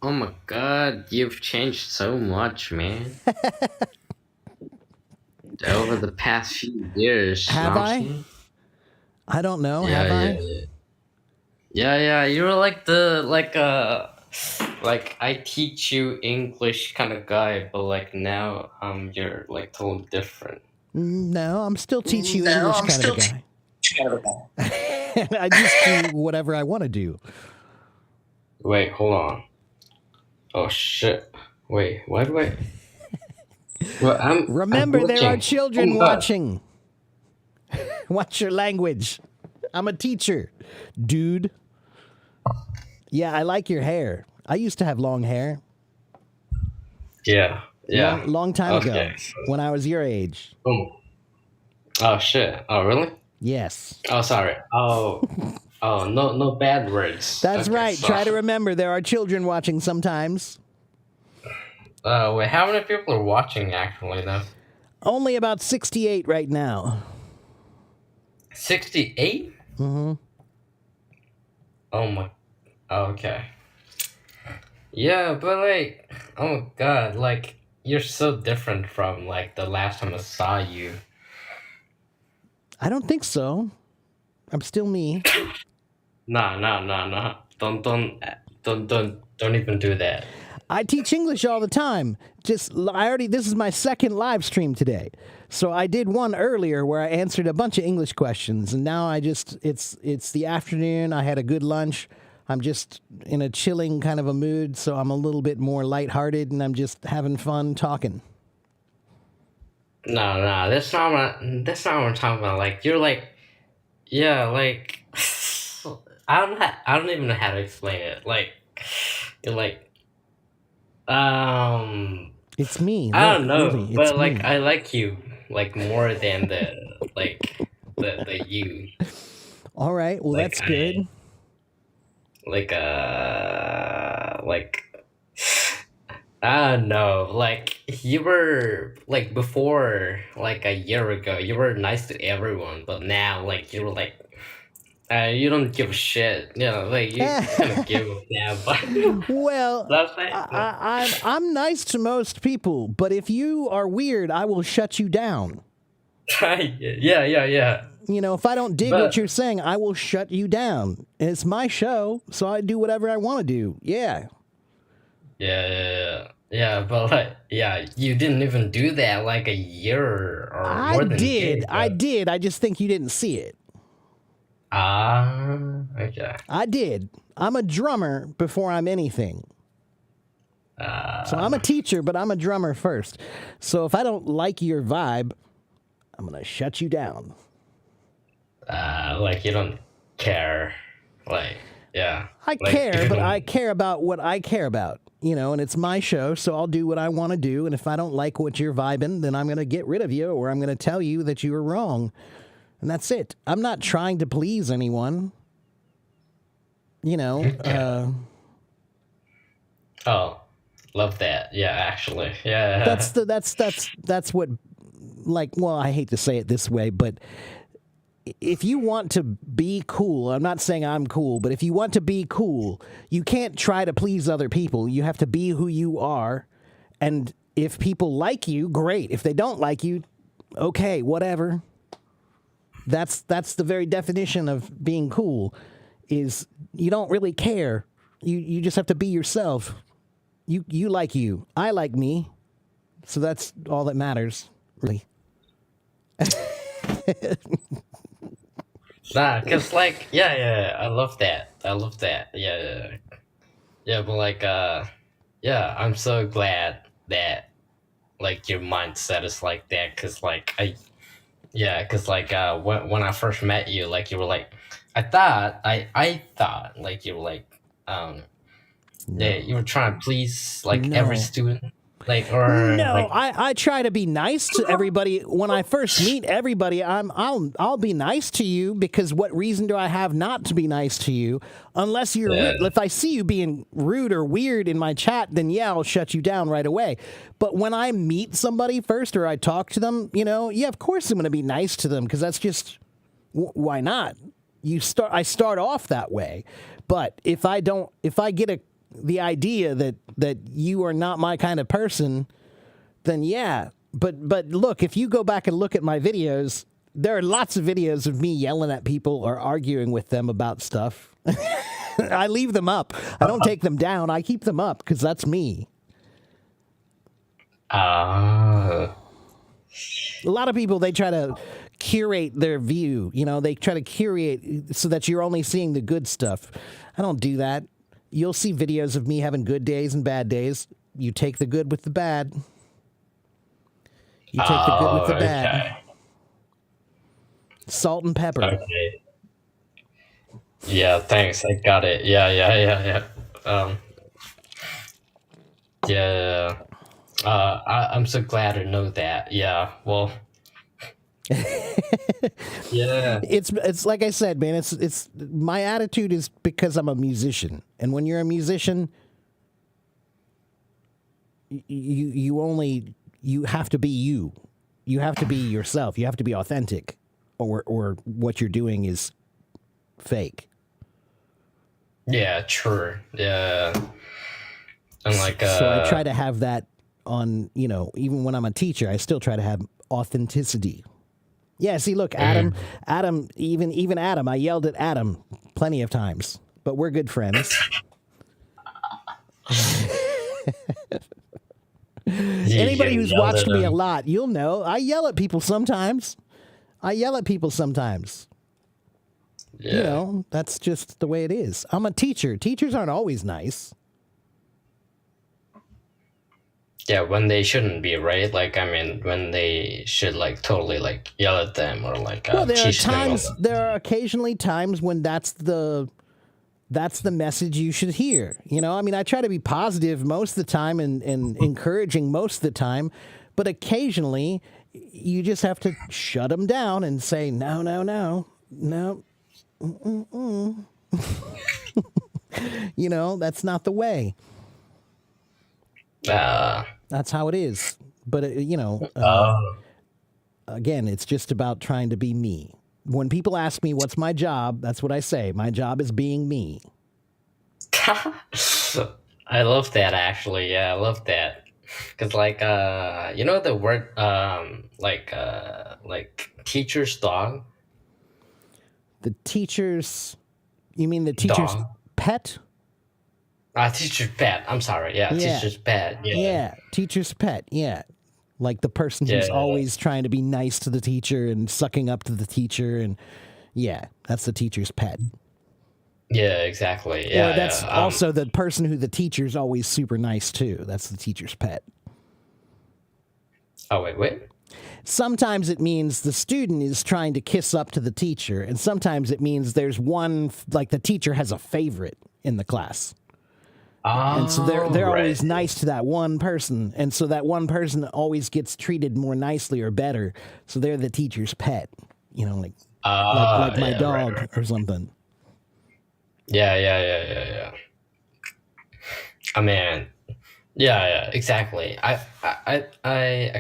Oh my god, you've changed so much, man. Over the past few years. Have know what I'm I? saying? I don't know. Yeah, Have I? yeah. You were like like I teach you English kind of guy, but like now you're like totally different. No, I'm still teach you No, English I'm kind of still guy. I just do whatever I want to do. Wait, hold on. Oh shit. Wait, why do I Well, Remember, I'm there are glitching. children Oh my God. watching. Watch your language. I'm a teacher, dude. Yeah, I like your hair. I used to have long hair. Yeah. Long time ago, Okay. when I was your age. Boom. Oh shit. Oh really? Yes. Oh sorry. Oh no bad words. That's Okay, right. so- Try to remember, there are children watching sometimes. Wait, how many people are watching actually though? Only about 68 right now. 68? Mm-hmm. Oh my. Okay. Yeah, but like, oh my god, like you're so different from like the last time I saw you. I don't think so. I'm still me. Nah. Don't even do that. I teach English all the time. This is my second live stream today. So I did one earlier where I answered a bunch of English questions, and now it's the afternoon. I had a good lunch. I'm just in a chilling kind of a mood, so I'm a little bit more lighthearted, and I'm just having fun talking. No, that's not what I'm talking about. Like you're like, yeah, like I don't even know how to explain it. Like you're like, It's me. I Look, don't know, really, but it's like me. I like you like more than the you. All right, well, Like that's good. like I don't know. Like you were like before, like a year ago, you were nice to everyone, but now, like you were like, you don't give a shit. You know, like you kind of give a damn. But Well, that's it. I'm nice to most people, but if you are weird, I will shut you down. Yeah, yeah, yeah. You know, if I don't dig what But you're saying, I will shut you down. And it's my show, so I do whatever I want to do. Yeah. yeah, yeah, yeah. Yeah, but like, yeah, you didn't even do that like a year or I more than a year did. I ago. did. I just think you didn't see it. Okay. I did. I'm a drummer before I'm anything. So I'm a Uh, teacher, but I'm a drummer first. So if I don't like your vibe, I'm going to shut you down. like you don't care. Like, yeah. I Like if care, you but I don't, care about what I care about, you know, and it's my show, so I'll do what I want to do. And if I don't like what you're vibing, then I'm going to get rid of you or I'm going to tell you that you were wrong. And that's it. I'm not trying to please anyone, you know. yeah. Oh, love that. Yeah, actually. Yeah. That's what, like, well, I hate to say it this way, but if you want to be cool, I'm not saying I'm cool, but if you want to be cool, you can't try to please other people. You have to be who you are. And if people like you, great. If they don't like you, okay, whatever. That's the very definition of being cool is you don't really care. You just have to be yourself. You like you. I like me. So that's all that matters, really. Nah, cause like, yeah, I love that. I love that. Yeah. Yeah, but like, yeah, I'm so glad that like your mindset is like that. Cause like, yeah, cause like, when I first met you, like you were like, I thought like you were like, um, yeah, No. you were trying to please like every No. student, like or No, like, I try to be nice to everybody. When I first meet everybody, I'll be nice to you because what reason do I have not to be nice to you? Unless you're yeah, if I see you being rude or weird in my chat, then yeah, I'll shut you down right away. But when I meet somebody first or I talk to them, you know, yeah, of course I'm going to be nice to them because that's just why not? I start off that way. But if I get the idea that you are not my kind of person, then yeah. But look, if you go back and look at my videos, there are lots of videos of me yelling at people or arguing with them about stuff. I leave them up. I don't take them down. I keep them up because that's me. uh, A lot of people, they try to curate their view. You know, they try to curate so that you're only seeing the good stuff. I don't do that. You'll see videos of me having good days and bad days. You take the good with the bad. You take the good with the bad. okay, Salt and pepper. okay, yeah, thanks, I got it. Um, yeah, I'm so glad to know that. Yeah, well, yeah, It's like I said, man. It's my attitude is because I'm a musician, and when you're a musician, you have to be you. You have to be yourself. You have to be authentic, or what you're doing is fake. yeah, true. Yeah, and like, So I try to have that on. You know, even when I'm a teacher, I still try to have authenticity. Yeah. See, look, mm, Adam, even Adam. I yelled at Adam plenty of times, but we're good friends. Anybody you who's yelled watched at me a him. lot, you'll know I yell at people sometimes. I yell at people sometimes. You Yeah, know, that's just the way it is. I'm a teacher. Teachers aren't always nice. yeah, when they shouldn't be, right? Like, I mean, when they should like totally like yell at them or like Well, teach them. there are occasionally times when that's the message you should hear. You know, I mean, I try to be positive most of the time and encouraging most of the time, but occasionally you just have to shut them down and say, no, no, no, no. You know, that's not the way. Uh, That's how it is. But, oh. again, it's just about trying to be me. When people ask me what's my job, that's what I say. My job is being me. I love that actually. Yeah, I love that. Cause like you know the word like teacher's dog? The teacher's, you mean the teacher's Dog. pet? Teacher's pet. I'm sorry. Yeah, Yeah. teacher's pet. Yeah. Yeah, teacher's pet. Yeah. Like the person who's Yeah. always trying to be nice to the teacher and sucking up to the teacher. And yeah, that's the teacher's pet. Yeah, exactly. Yeah. Or that's yeah. also the person who the teacher's always super nice to. That's the teacher's pet. Oh wait. Sometimes it means the student is trying to kiss up to the teacher, and sometimes it means there's one, like the teacher has a favorite in the class. And so they're right. always nice to that one person, and so that one person always gets treated more nicely or better. So they're the teacher's pet, like my yeah, dog right. or something. Yeah. I mean, yeah, exactly. I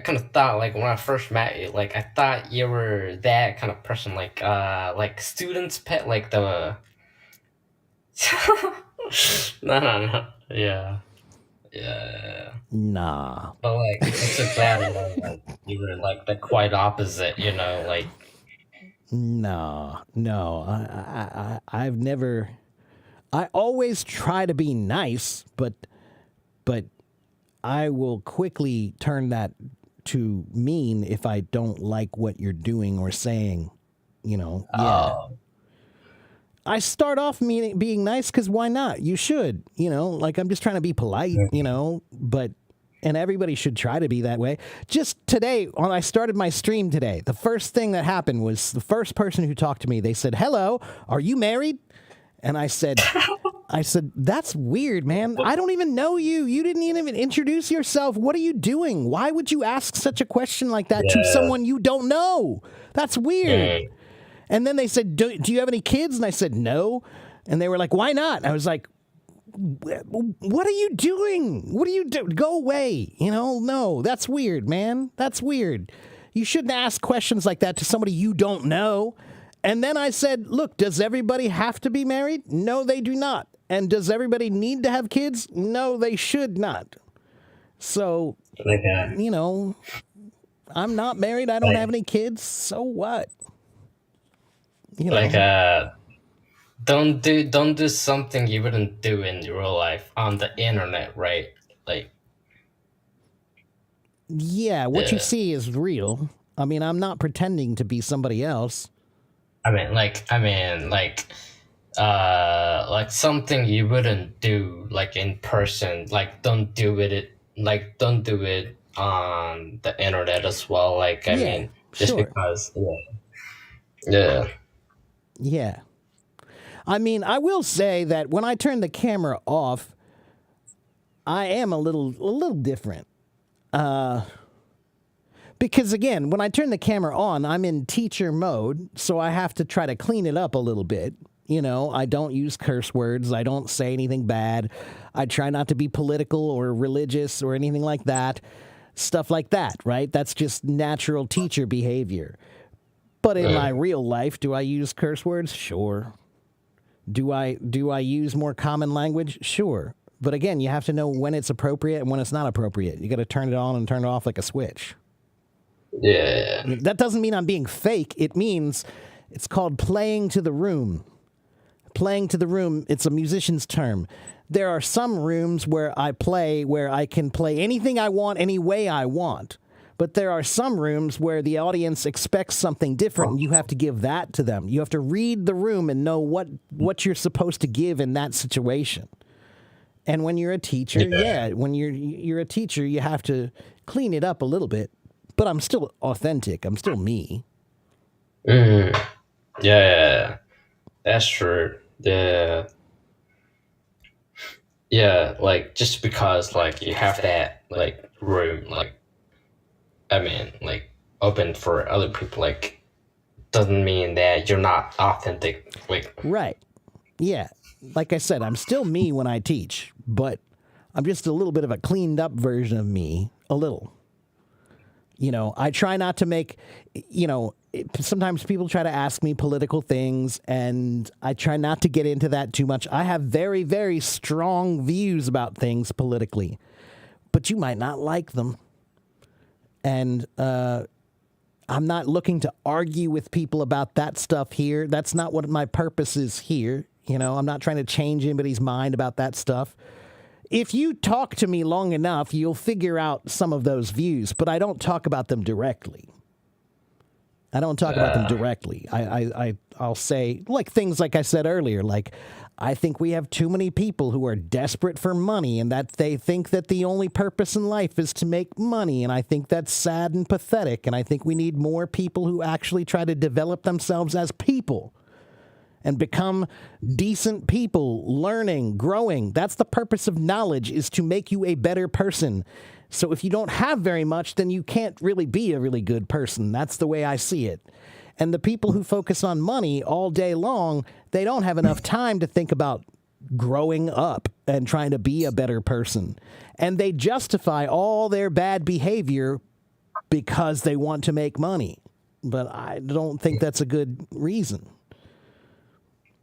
kind of thought like when I first met you, like I thought you were that kind of person, like student's pet, like the. No. Yeah. Nah, But like, I'm so glad like, you were like the quite opposite, like. no. I've never. I always try to be nice, but I will quickly turn that to mean if I don't like what you're doing or saying. Yeah. Oh, I start off being nice because why not? You should, like I'm just trying to be polite, but, and everybody should try to be that way. Just today, when I started my stream today, the first thing that happened was the first person who talked to me, they said, "Hello, are you married?" And I said, "That's weird, man. I don't even know you. You didn't even introduce yourself. What are you doing? Why would you ask such a question like that to Yeah. someone you don't know? That's weird." mm, And then they said, do you have any kids? And I said, no. And they were like, why not? I was like, what are you doing? What are you doing? Go away. No, that's weird, man. That's weird. You shouldn't ask questions like that to somebody you don't know. And then I said, look, does everybody have to be married? No, they do not. And does everybody need to have kids? No, they should not. So, like I'm not married. I don't Like- have any kids. So what? like don't do something you wouldn't do in real life on the internet, right? Like, Yeah, what you Yeah. see is real. I mean, I'm not pretending to be somebody else. I mean, like something you wouldn't do like in person. Like, don't do it. Like, don't do it on the internet as well. Like, I Yeah, mean, just sure. because. Yeah. Yeah. I mean, I will say that when I turn the camera off, I am a little different. Because again, when I turn the camera on, I'm in teacher mode, so I have to try to clean it up a little bit. I don't use curse words. I don't say anything bad. I try not to be political or religious or anything like that. Stuff like that, right? That's just natural teacher behavior. But in my real life, do I use curse words? Sure. Do I use more common language? Sure. But again, you have to know when it's appropriate and when it's not appropriate. You got to turn it on and turn it off like a switch. Yeah. That doesn't mean I'm being fake. It means it's called playing to the room. Playing to the room, it's a musician's term. There are some rooms where I can play anything I want, any way I want. But there are some rooms where the audience expects something different, and you have to give that to them. You have to read the room and know what you're supposed to give in that situation. And when you're a teacher, when you're a teacher, you have to clean it up a little bit. But I'm still authentic. I'm still me. Yeah. That's true. Yeah, like just because like you have that like room, like I mean, like open for other people, like doesn't mean that you're not authentic. Like, Right. Yeah. Like I said, I'm still me when I teach, but I'm just a little bit of a cleaned up version of me, a little. You know, I try not to make, you know, sometimes people try to ask me political things, and I try not to get into that too much. I have very, very strong views about things politically, but you might not like them. And I'm not looking to argue with people about that stuff here. That's not what my purpose is here. You know, I'm not trying to change anybody's mind about that stuff. If you talk to me long enough, you'll figure out some of those views, but I don't talk about them directly. I'll say, like, things like I said earlier, like, I think we have too many people who are desperate for money and that they think that the only purpose in life is to make money. And I think that's sad and pathetic. And I think we need more people who actually try to develop themselves as people and become decent people, learning, growing. That's the purpose of knowledge, is to make you a better person. So if you don't have very much, then you can't really be a really good person. That's the way I see it. And the people who focus on money all day long, they don't have enough time to think about growing up and trying to be a better person. And they justify all their bad behavior because they want to make money. But I don't think that's a good reason.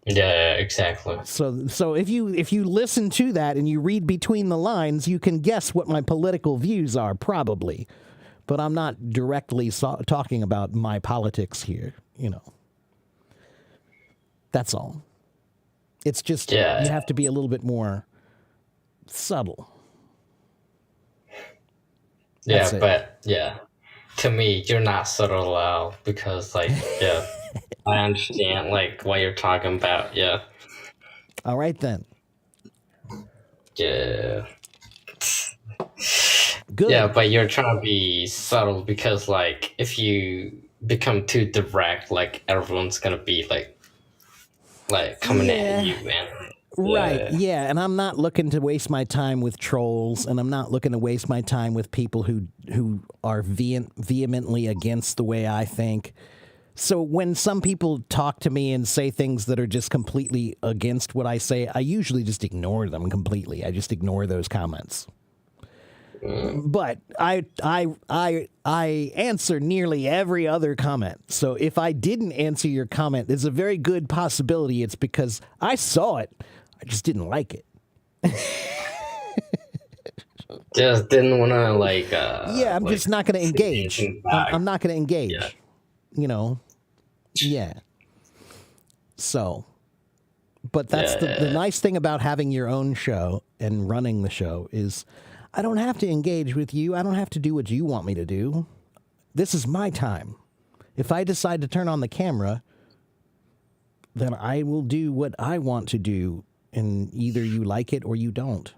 Yeah, exactly. So if you listen to that and you read between the lines, you can guess what my political views are, probably. But I'm not directly talking about my politics here, you know. That's all. It's just you have to be a little bit more subtle. Yeah, but to me, you're not subtle because, like, I understand, like, what you're talking about. Yeah. All right, then. Yeah. Good. Yeah, but you're trying to be subtle because, like, if you become too direct, like, everyone's gonna be like coming at you, man. Right, yeah, and I'm not looking to waste my time with trolls, and I'm not looking to waste my time with people who are vehemently against the way I think. So when some people talk to me and say things that are just completely against what I say, I usually just ignore them completely. I just ignore those comments. But I answer nearly every other comment. So if I didn't answer your comment, there's a very good possibility it's because I saw it. I just didn't like it. Just didn't want to, like... yeah, I'm just not going to engage. I'm not going to engage. Yeah. You know? Yeah. So... But that's the nice thing about having your own show and running the show is I don't have to engage with you. I don't have to do what you want me to do. This is my time. If I decide to turn on the camera, then I will do what I want to do, and either you like it or you don't.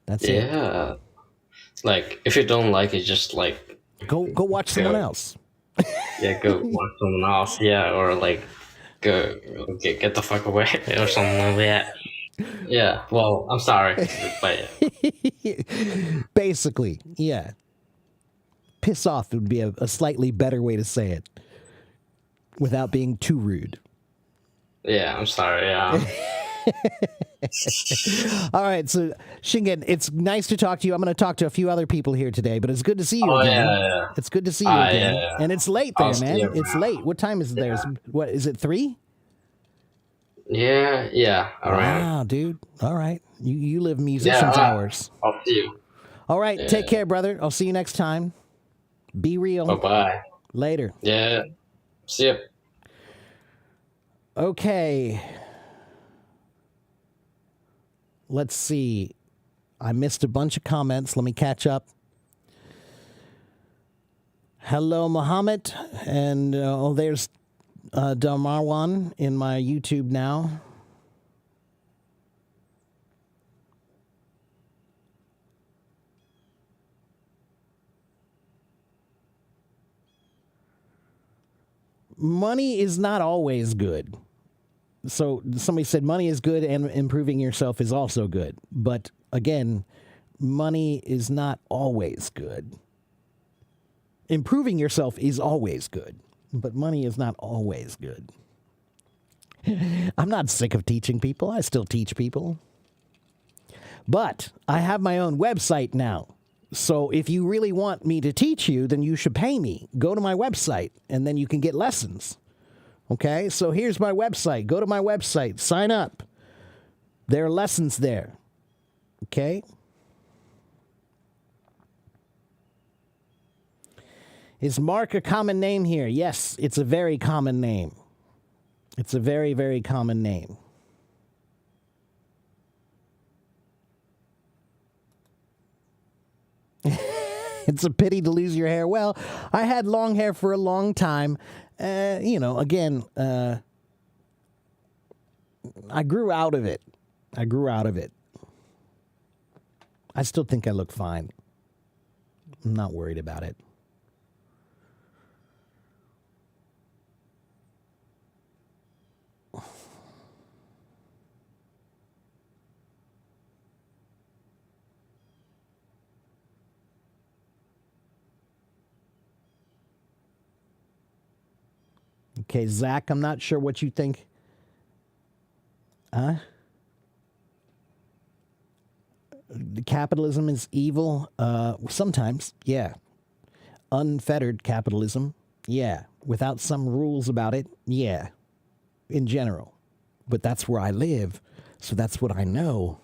That's it. Yeah. Like, if you don't like it, just, like... Go watch someone else. Yeah, go watch someone else. Yeah, or, like, go get the fuck away or something like that. Yeah, well, I'm sorry, but basically, yeah. Piss off would be a slightly better way to say it without being too rude. Yeah, I'm sorry, yeah. All right, so Shingen, it's nice to talk to you. I'm going to talk to a few other people here today, but it's good to see you again. Yeah. It's good to see you again. Yeah. And it's late there, man. It's late. What time is it there? What is it, 3? Yeah. All right. Wow, dude. All right. You live musician's hours. I'll see you. All right. Take care, brother. I'll see you next time. Be real. Bye-bye. Later. Yeah. See ya. Okay. Let's see. I missed a bunch of comments. Let me catch up. Hello, Muhammad. And there's Damarwan in my YouTube now. Money is not always good. So somebody said money is good and improving yourself is also good. But again, money is not always good. Improving yourself is always good, but money is not always good. I'm not sick of teaching people. I still teach people. But I have my own website now. So if you really want me to teach you, then you should pay me. Go to my website, and then you can get lessons. Okay? So here's my website. Go to my website. Sign up. There are lessons there. Okay? Is Mark a common name here? Yes, it's a very common name. It's a very, very common name. It's a pity to lose your hair. Well, I had long hair for a long time. Again, I grew out of it. I still think I look fine. I'm not worried about it. Okay, Zach, I'm not sure what you think. Capitalism is evil? Sometimes, yeah. Unfettered capitalism, yeah. Without some rules about it, yeah. In general. But that's where I live, so that's what I know.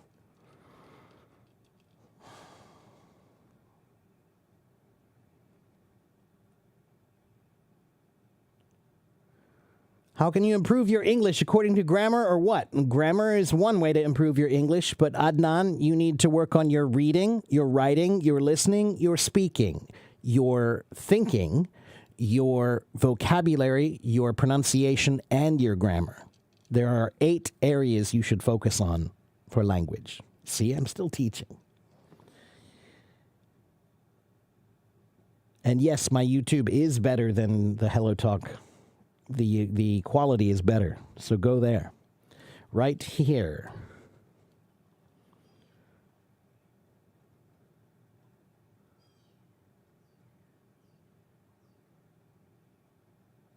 How can you improve your English according to grammar or what? Grammar is one way to improve your English, but Adnan, you need to work on your reading, your writing, your listening, your speaking, your thinking, your vocabulary, your pronunciation, and your grammar. There are 8 areas you should focus on for language. See, I'm still teaching. And yes, my YouTube is better than the Hello Talk. The quality is better, so go there. Right here.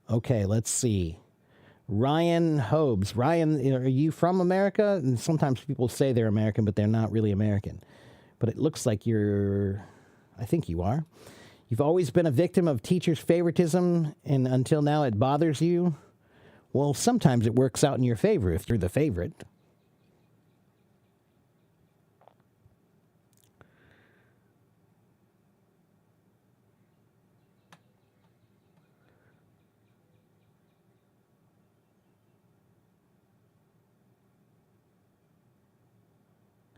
Okay, let's see. Ryan Hobbs. Ryan, are you from America? And sometimes people say they're American, but they're not really American. But it looks like I think you are. You've always been a victim of teachers' favoritism, and until now it bothers you. Well, sometimes it works out in your favor if you're the favorite.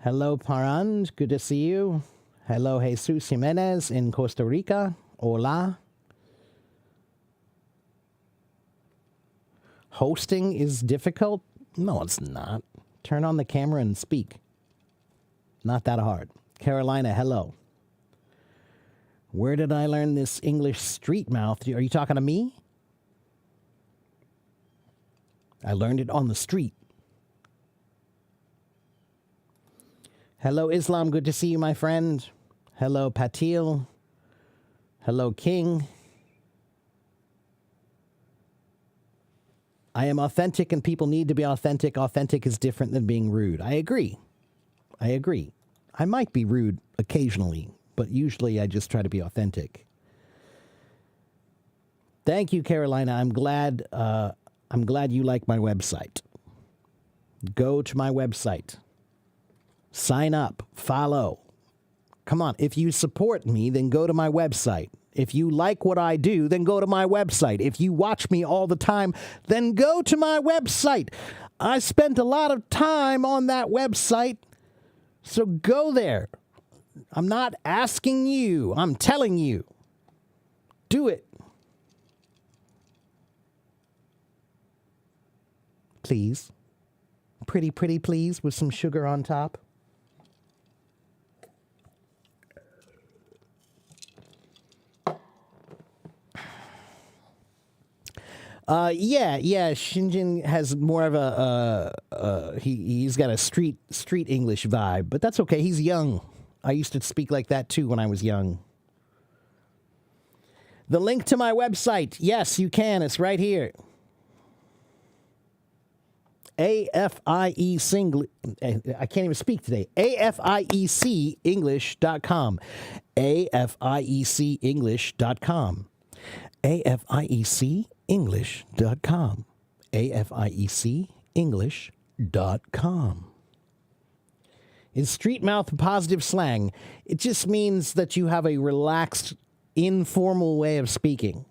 Hello, Parand. Good to see you. Hello, Jesus Jimenez in Costa Rica. Hola. Hosting is difficult? No, it's not. Turn on the camera and speak. Not that hard. Carolina, hello. Where did I learn this English street mouth? Are you talking to me? I learned it on the street. Hello, Islam. Good to see you, my friend. Hello, Patil. Hello, King. I am authentic and people need to be authentic. Authentic is different than being rude. I agree. I might be rude occasionally, but usually I just try to be authentic. Thank you, Carolina. I'm glad you like my website. Go to my website. Sign up. Follow. Come on. If you support me, then go to my website. If you like what I do, then go to my website. If you watch me all the time, then go to my website. I spent a lot of time on that website, so go there. I'm not asking you. I'm telling you. Do it. Please. Pretty please, with some sugar on top. Yeah. Shinjin has more of he's got a street English vibe, but that's okay. He's young. I used to speak like that too when I was young. The link to my website. Yes, you can. It's right here. I can't even speak today. AFIECEnglish.com. AFIECEnglish.com. AFIECEnglish.com. AFIECEnglish.com. In street mouth positive slang, it just means that you have a relaxed, informal way of speaking.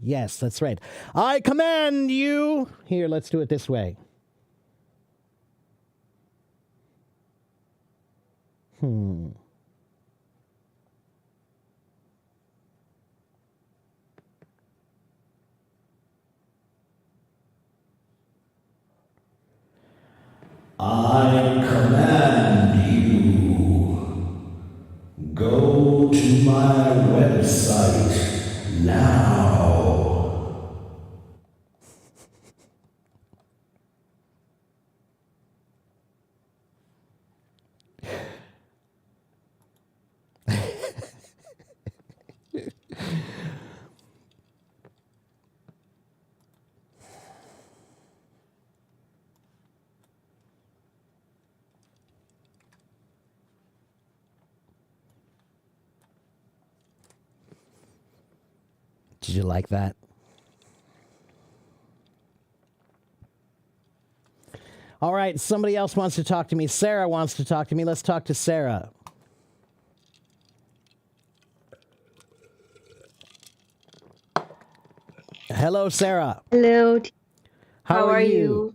Yes, that's right. I command you. Here, let's do it this way. I command you, go to my website now. Did you like that? All right, somebody else wants to talk to me. Sarah wants to talk to me. Let's talk to Sarah. Hello, Sarah. Hello. How are you?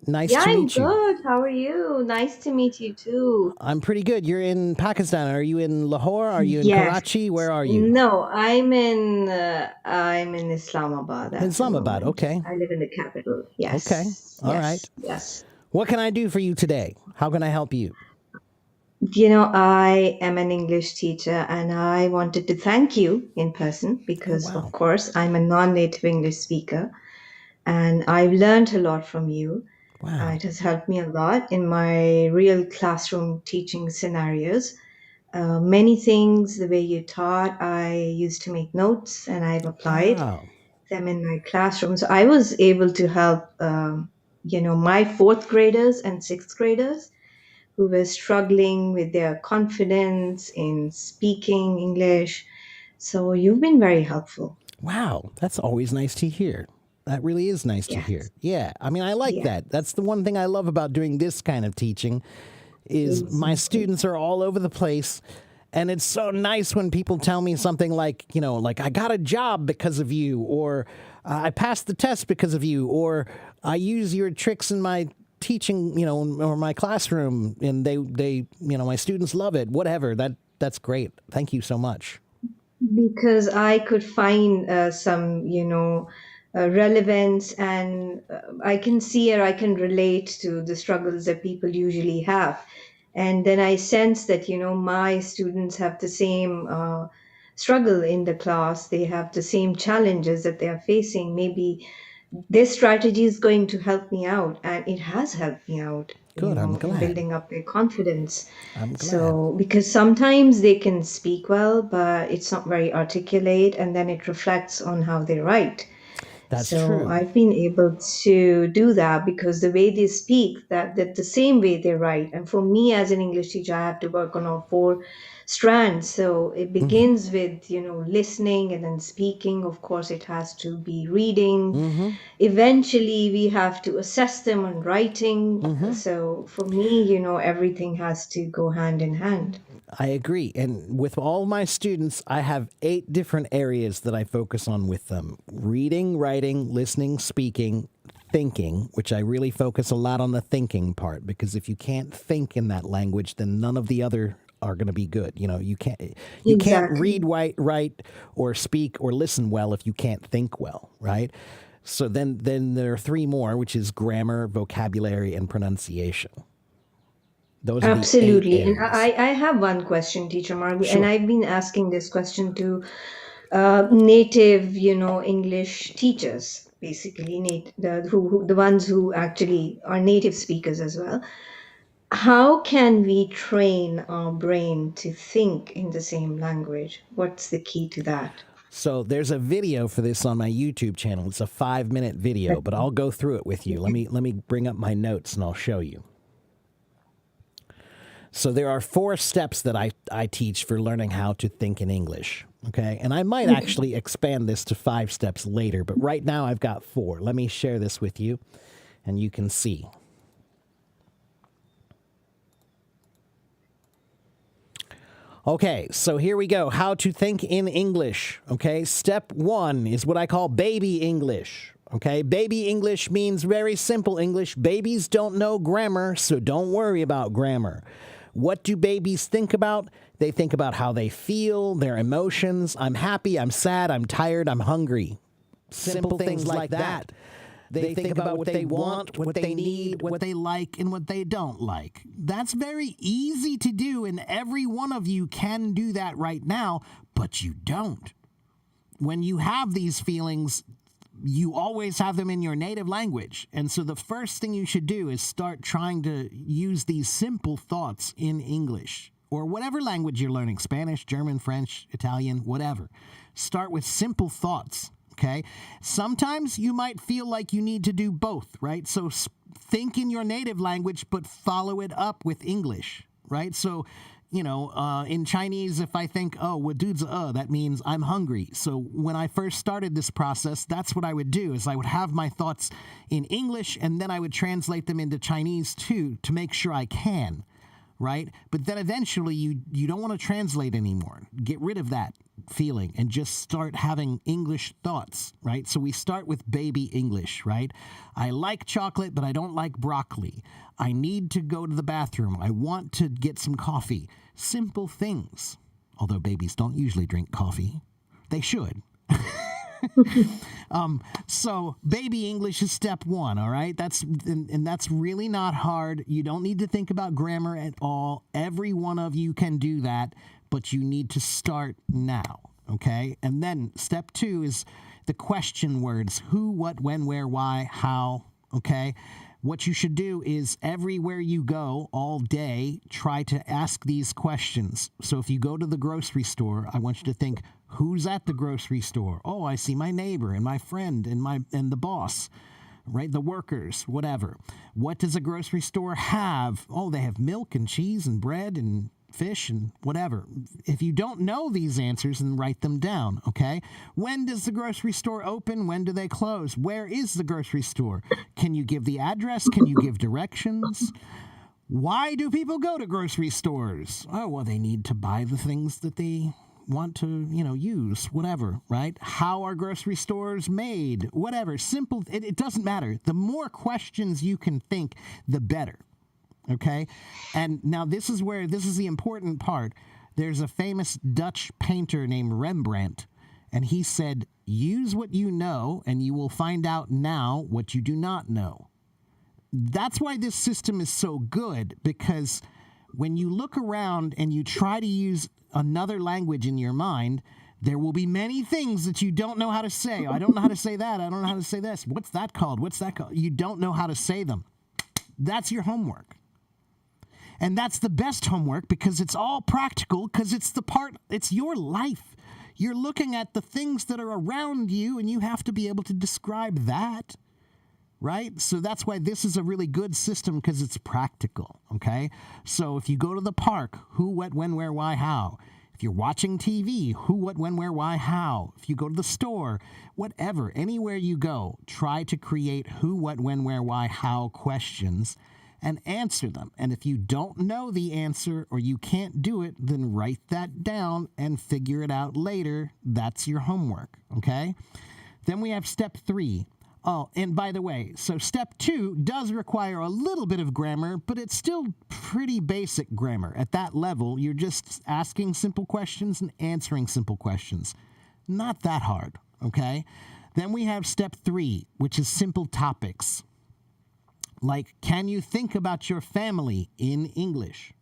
Nice Yeah, to I'm meet you. good. How are you? Nice to meet you too. I'm pretty good. You're in Pakistan. Are you in Lahore? Are you in Yes. Karachi? Where are you? No, I'm in Islamabad at the Islamabad. moment. Okay. I live in the capital. Yes. Okay. All yes, right. Yes. What can I do for you today? How can I help you? I am an English teacher and I wanted to thank you in person because, wow. of course, I'm a non-native English speaker and I've learned a lot from you. Wow. It has helped me a lot in my real classroom teaching scenarios. Many things, the way you taught, I used to make notes and I've applied Wow. them in my classroom. So I was able to help, my fourth graders and sixth graders who were struggling with their confidence in speaking English. So you've been very helpful. Wow. That's always nice to hear. That really is nice to Yes. hear. Yeah. I mean, I like Yeah. that. That's the one thing I love about doing this kind of teaching is my students are all over the place. And it's so nice when people tell me something like, like I got a job because of you, or I passed the test because of you, or I use your tricks in my teaching, or my classroom, and they my students love it. Whatever. That's great. Thank you so much. Because I could find some, relevance, and I can see or I can relate to the struggles that people usually have. And then I sense that, my students have the same struggle in the class. They have the same challenges that they are facing. Maybe this strategy is going to help me out, and it has helped me out. Good, I'm In glad. building up their confidence. I'm glad. So, because sometimes they can speak well, but it's not very articulate, and then it reflects on how they write. That's So true. I've been able to do that because the way they speak, that the same way they write. And for me as an English teacher, I have to work on all four strands. So it begins with, listening and then speaking. Of course, it has to be reading. Eventually, we have to assess them on writing. So for me, everything has to go hand in hand. I agree. And with all my students, I have 8 different areas that I focus on with them: reading, writing, listening, speaking, thinking, which I really focus a lot on the thinking part, because if you can't think in that language, then none of the other are going to be good. You can't Exactly. read, write, or speak or listen well if you can't think well, right? So then there are 3 more, which is grammar, vocabulary, and pronunciation. Those are the 8 Absolutely. And areas. I have one question, Teacher Margaret, Sure. and I've been asking this question to native, English teachers, basically, the ones who actually are native speakers as well. How can we train our brain to think in the same language? What's the key to that? So there's a video for this on my YouTube channel. It's a 5-minute video, but I'll go through it with you. Let me bring up my notes and I'll show you. So there are 4 steps that I teach for learning how to think in English. Okay, and I might actually expand this to 5 steps later, but right now I've got 4. Let me share this with you, and you can see. Okay, so here we go. How to think in English. Okay, step 1 is what I call baby English. Okay, baby English means very simple English. Babies don't know grammar, so don't worry about grammar. What do babies think about? They think about how they feel, their emotions. I'm happy, I'm sad, I'm tired, I'm hungry. Simple things like that. They think about what they want, what they need, what they like, and what they don't like. That's very easy to do, and every one of you can do that right now, but you don't. When you have these feelings, you always have them in your native language. And so the first thing you should do is start trying to use these simple thoughts in English or whatever language you're learning, Spanish, German, French, Italian, whatever. Start with simple thoughts. Okay. Sometimes you might feel like you need to do both, right? So think in your native language, but follow it up with English, right? So, you know, in Chinese, if I think, oh, that means I'm hungry. So when I first started this process, that's what I would do is I would have my thoughts in English and then I would translate them into Chinese too, to make sure I can, right? But then eventually you don't want to translate anymore. Get rid of that feeling and just start having English thoughts, right? So we start with baby English, right? I like chocolate, but I don't like broccoli. I need to go to the bathroom. I want to get some coffee. Simple things. Although babies don't usually drink coffee. They should. So baby English is step 1, all right? That's really not hard. You don't need to think about grammar at all. Every one of you can do that, but you need to start now, okay? And then step 2 is the question words. Who, what, when, where, why, how, okay? What you should do is everywhere you go all day, try to ask these questions. So if you go to the grocery store, I want you to think, who's at the grocery store? Oh, I see my neighbor and my friend and the boss, right? The workers, whatever. What does a grocery store have? Oh, they have milk and cheese and bread and fish and whatever. If you don't know these answers, then write them down, okay? When does the grocery store open? When do they close? Where is the grocery store? Can you give the address? Can you give directions? Why do people go to grocery stores? Oh, well, they need to buy the things that they want to, use, whatever, right? How are grocery stores made? Whatever. Simple. It doesn't matter. The more questions you can think, the better. Okay? And now this is the important part. There's a famous Dutch painter named Rembrandt, and he said, use what you know, and you will find out now what you do not know. That's why this system is so good, because when you look around and you try to use another language in your mind, there will be many things that you don't know how to say. I don't know how to say that. I don't know how to say this. What's that called? What's that called? You don't know how to say them. That's your homework. And that's the best homework because it's all practical, because it's your life. You're looking at the things that are around you, and you have to be able to describe that, right? So that's why this is a really good system, because it's practical, okay? So if you go to the park, who, what, when, where, why, how. If you're watching TV, who, what, when, where, why, how. If you go to the store, whatever, anywhere you go, try to create who, what, when, where, why, how questions and answer them. And if you don't know the answer or you can't do it, then write that down and figure it out later. That's your homework, okay? Then we have step 3. Oh, and by the way, so step 2 does require a little bit of grammar, but it's still pretty basic grammar. At that level, you're just asking simple questions and answering simple questions. Not that hard, okay? Then we have step 3, which is simple topics. Like, can you think about your family in English?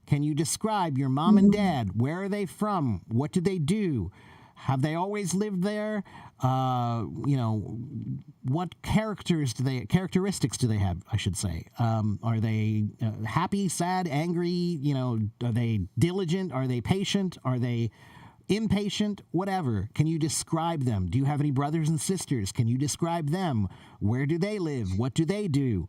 Can you describe your mom and dad? Where are they from? What do they do? Have they always lived there? What characteristics do they have, I should say? Are they happy, sad, angry? Are they diligent? Are they patient? Are they Impatient, whatever. Can you describe them? Do you have any brothers and sisters? Can you describe them? Where do they live? What do they do?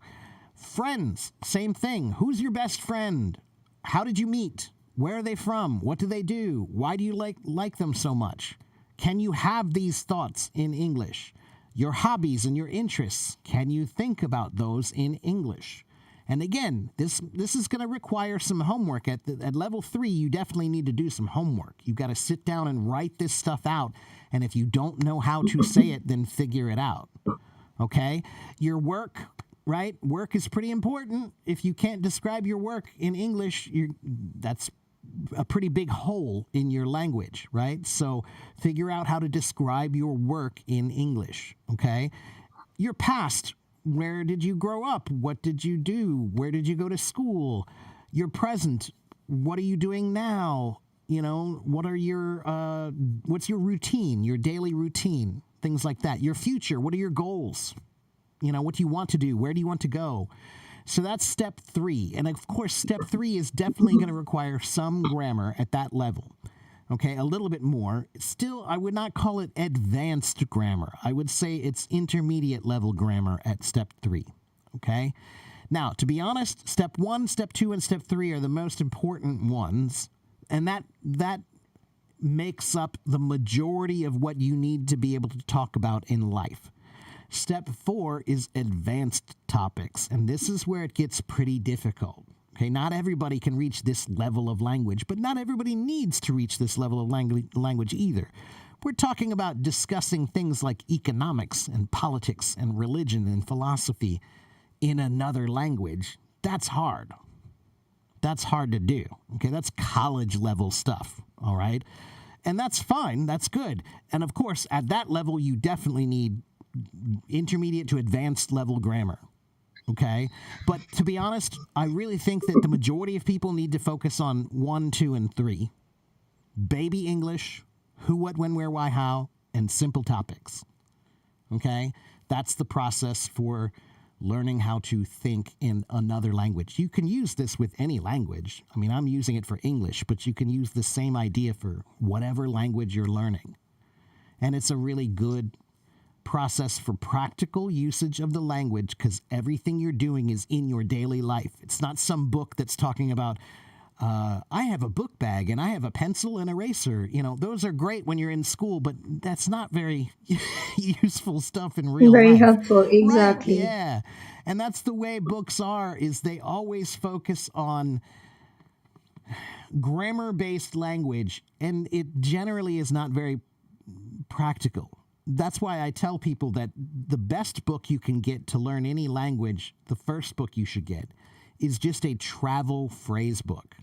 Friends, same thing. Who's your best friend? How did you meet? Where are they from? What do they do? Why do you like them so much? Can you have these thoughts in English? Your hobbies and your interests, can you think about those in English? And again, this is going to require some homework. At level 3, you definitely need to do some homework. You've got to sit down and write this stuff out. And if you don't know how to say it, then figure it out. Okay? Your work, right? Work is pretty important. If you can't describe your work in English, that's a pretty big hole in your language, right? So figure out how to describe your work in English, okay? Your past, where did you grow up? What did you do? Where did you go to school? Your present, what are you doing now? You know, what's your routine, your daily routine, things like that. Your future, what are your goals? You know, what do you want to do? Where do you want to go? So that's step 3. And of course, step 3 is definitely going to require some grammar at that level. Okay, a little bit more. Still, I would not call it advanced grammar. I would say it's intermediate level grammar at step 3. Okay? Now, to be honest, step 1, step 2, and step 3 are the most important ones. And that makes up the majority of what you need to be able to talk about in life. Step 4 is advanced topics, and this is where it gets pretty difficult. Okay, not everybody can reach this level of language, but not everybody needs to reach this level of language either. We're talking about discussing things like economics and politics and religion and philosophy in another language. That's hard. That's hard to do. Okay, that's college level stuff, all right? And that's fine, that's good. And of course, at that level, you definitely need intermediate to advanced level grammar. Okay? But to be honest, I really think that the majority of people need to focus on 1, 2, and 3. Baby English, who, what, when, where, why, how, and simple topics. Okay? That's the process for learning how to think in another language. You can use this with any language. I mean, I'm using it for English, but you can use the same idea for whatever language you're learning. And it's a really good process for practical usage of the language because everything you're doing is in your daily life. It's not some book that's talking about, I have a book bag and I have a pencil and eraser. You know, those are great when you're in school, but that's not very useful stuff in real Very life. helpful, exactly. Right? Yeah. And that's the way books are, is they always focus on grammar-based language, and it generally is not very practical. That's why I tell people that the best book you can get to learn any language, the first book you should get, is just a travel phrase book.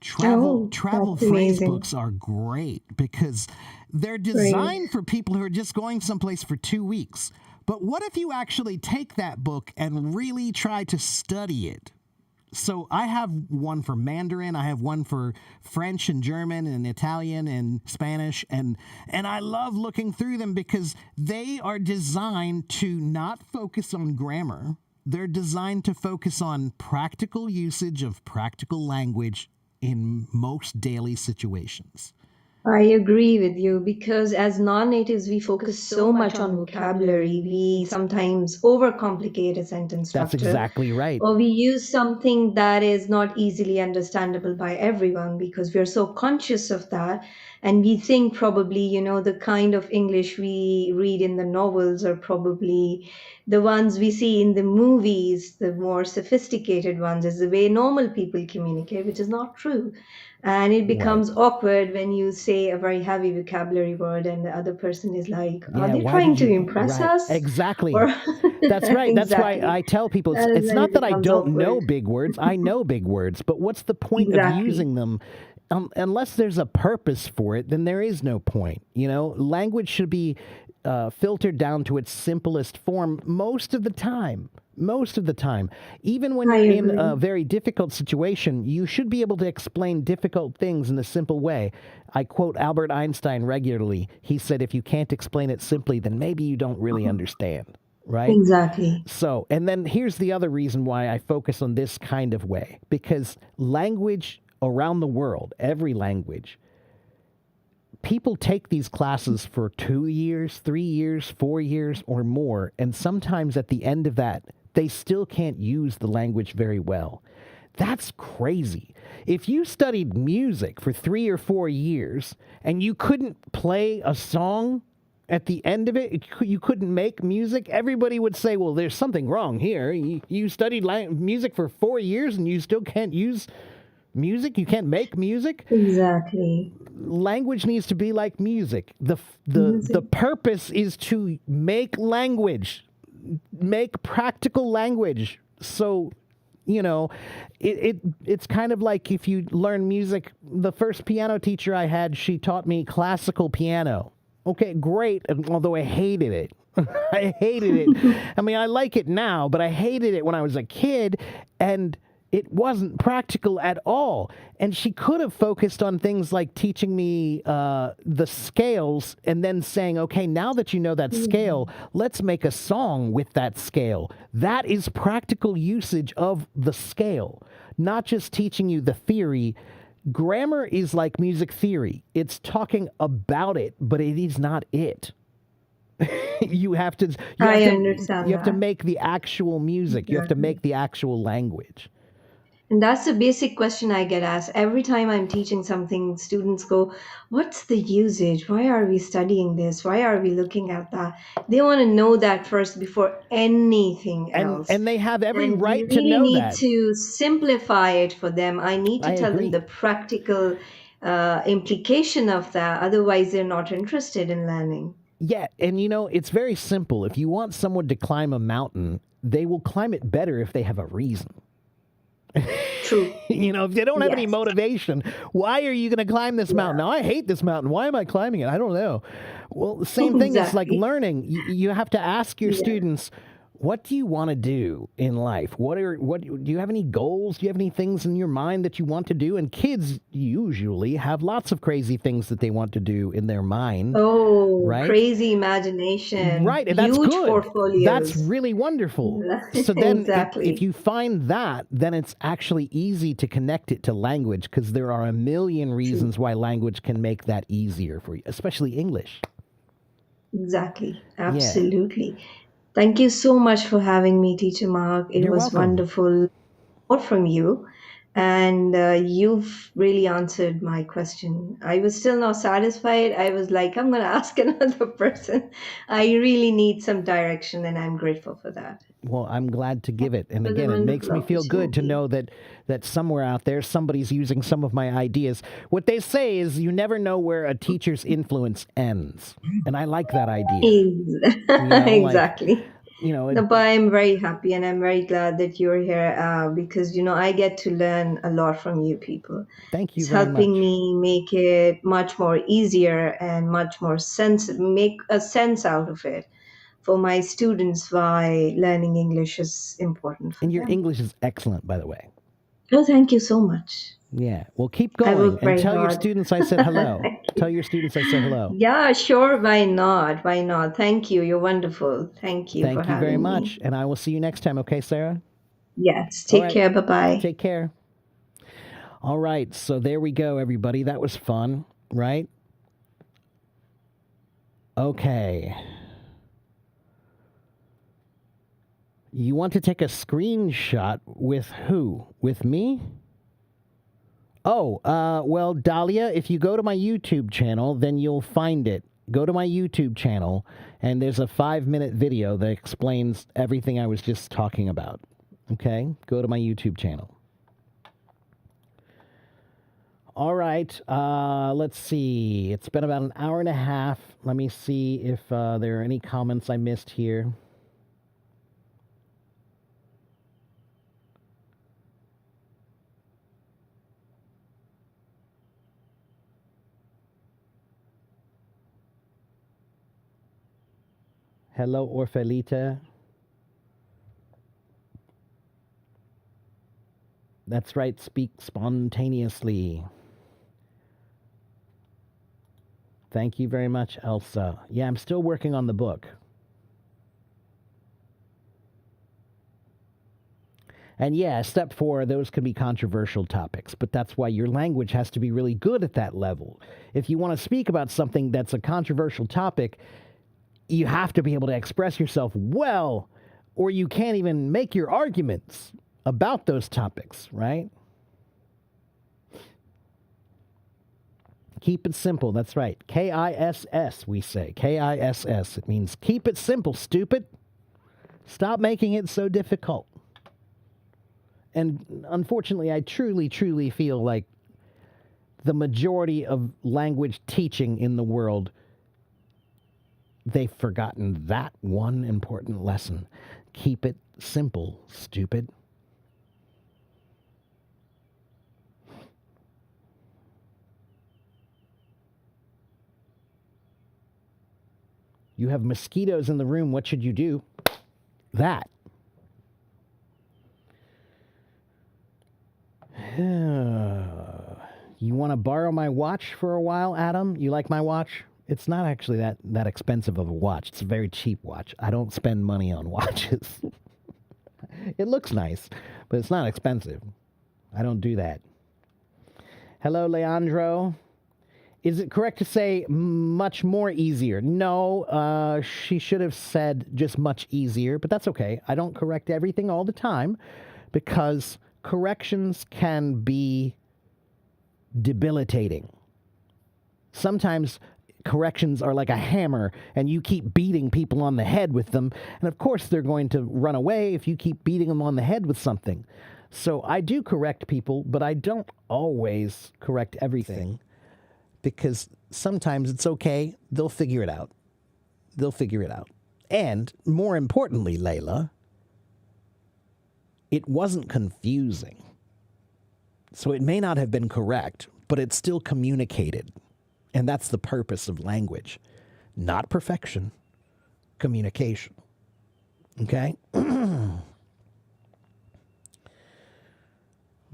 Travel That's phrase amazing. books are great because they're designed for people who are just going someplace for 2 weeks. But what if you actually take that book and really try to study it? So I have one for Mandarin, I have one for French and German and Italian and Spanish, and I love looking through them because they are designed to not focus on grammar. They're designed to focus on practical usage of practical language in most daily situations. I agree with you because as non-natives, we focus so much on vocabulary. We sometimes overcomplicate a sentence That's structure. exactly right. Or we use something that is not easily understandable by everyone because we're so conscious of that. And we think probably, you know, the kind of English we read in the novels are probably the ones we see in the movies, the more sophisticated ones, is the way normal people communicate, which is not true. And it becomes awkward when you say a very heavy vocabulary word and the other person is like, are Yeah, they why trying did to you? impress Right, us? exactly. Or That's right. That's why exactly. I tell people That is it's when not it that I becomes don't know awkward. big words. I know big words, but what's the point of Exactly. using them? Unless there's a purpose for it, then there is no point. You know, language should be filtered down to its simplest form most of the time. Most of the time. Even when I you're in agree. a very difficult situation, you should be able to explain difficult things in a simple way. I quote Albert Einstein regularly. He said, if you can't explain it simply, then maybe you don't really understand. Right? Exactly. So, and then here's the other reason why I focus on this kind of way. Because language around the world, every language, people take these classes for 2 years, 3 years, 4 years, or more, and sometimes at the end of that, they still can't use the language very well. That's crazy. If you studied music for 3 or 4 years and you couldn't play a song at the end of it, you couldn't make music, everybody would say, well, there's something wrong here. You studied music for 4 years and you still can't use music? You can't make music? Exactly. Language needs to be like music. The purpose is to make language, make practical language. So, you know, it's kind of like if you learn music. The first piano teacher I had, she taught me classical piano. Okay, great, although I hated it. I hated it. I mean, I like it now, but I hated it when I was a kid, and it wasn't practical at all. And she could have focused on things like teaching me the scales and then saying, okay, now that you know that scale, let's make a song with that scale. That is practical usage of the scale, not just teaching you the theory. Grammar is like music theory. It's talking about it, but it is not it. You have to understand you have to that. make the actual music. You have to make the actual language. And that's the basic question I get asked. Every time I'm teaching something, students go, what's the usage? Why are we studying this? Why are we looking at that? They want to know that first before anything else. And they have every And right you to really know need that. to simplify it for them. I need to I tell them agree. the practical implication of that. Otherwise, they're not interested in learning. Yeah, and you know, it's very simple. If you want someone to climb a mountain, they will climb it better if they have a reason. True. You know, if they don't have any Yes. motivation, why are you going to climb this mountain? Now, I hate this mountain. Why am I climbing it? I don't know. Well, the same thing is like Exactly. learning. You have to ask your Yeah. students, what do you want to do in life? What do you have any goals? Do you have any things in your mind that you want to do? And kids usually have lots of crazy things that they want to do in their mind. Oh, Right? crazy imagination. Right, and that's Huge good. portfolios. That's really wonderful. So then, Exactly. if you find that, then it's actually easy to connect it to language, because there are a million reasons why language can make that easier for you, especially English. Exactly. Absolutely. Thank you so much for having me, Teacher Mark. It You're was welcome. wonderful more from you. And you've really answered my question. I was still not satisfied. I was like, I'm going to ask another person. I really need some direction, and I'm grateful for that. Well, I'm glad to give it. And It was a again, it makes me wonderful feel good to know that somewhere out there, somebody's using some of my ideas. What they say is you never know where a teacher's influence ends. And I like that idea. Exactly. You know, No, but I'm very happy, and I'm very glad that you're here because, I get to learn a lot from you people. thank you It's very helping much. me make it much more easier and much more make a sense out of it for my students why learning English is important for And your them. English is excellent, by the way. Oh, thank you so much. Yeah. Well, keep I going work and very tell your hard. students I said hello. Tell your students I said hello. Yeah, sure. Why not? Why not? Thank you. You're wonderful. Thank you for Thank you very having much. me. And I will see you next time. Okay, Sarah? Yes. All Take right. care. Bye bye. Take care. All right. So there we go, everybody. That was fun, right? Okay. You want to take a screenshot with who? With me? Oh, well, Dahlia, if you go to my YouTube channel, then you'll find it. Go to my YouTube channel, and there's a 5-minute video that explains everything I was just talking about. Okay? Go to my YouTube channel. All right. Let's see. It's been about an hour and a half. Let me see if there are any comments I missed here. Hello, Orphelita. That's right, speak spontaneously. Thank you very much, Elsa. Yeah, I'm still working on the book. And yeah, step 4, those can be controversial topics, but that's why your language has to be really good at that level. If you want to speak about something that's a controversial topic, you have to be able to express yourself well, or you can't even make your arguments about those topics, right? Keep it simple. That's right. KISS, we say. KISS. It means keep it simple, stupid. Stop making it so difficult. And unfortunately, I truly, truly feel like the majority of language teaching in the world, they've forgotten that one important lesson. Keep it simple, stupid. You have mosquitoes in the room. What should you do? That. You want to borrow my watch for a while, Adam? You like my watch? It's not actually that expensive of a watch. It's a very cheap watch. I don't spend money on watches. It looks nice, but it's not expensive. I don't do that. Hello, Leandro. Is it correct to say much more easier? No, she should have said just much easier, but that's okay. I don't correct everything all the time because corrections can be debilitating. Sometimes corrections are like a hammer and you keep beating people on the head with them. And of course, they're going to run away if you keep beating them on the head with something. So I do correct people, but I don't always correct everything. Because sometimes it's okay. They'll figure it out. They'll figure it out. And more importantly, Layla, it wasn't confusing. So it may not have been correct, but it still communicated. And that's the purpose of language. Not perfection, communication. Okay?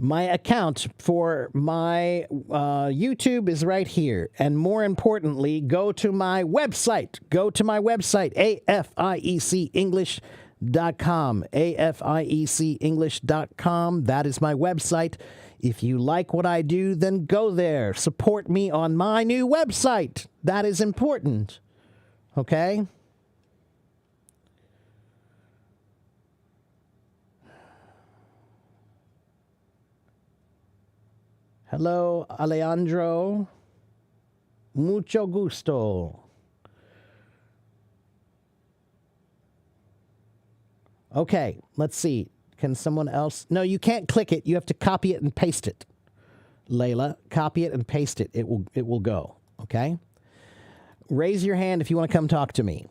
My account for my YouTube is right here. And more importantly, go to my website. Go to my website, AFIECEnglish.com. AFIECenglish.com. That is my website. If you like what I do, then go there. Support me on my new website. That is important. Okay? Hello, Alejandro. Mucho gusto. Okay, let's see. Can someone else? No, you can't click it. You have to copy it and paste it. Layla, copy it and paste it. It will go. Okay? Raise your hand if you want to come talk to me.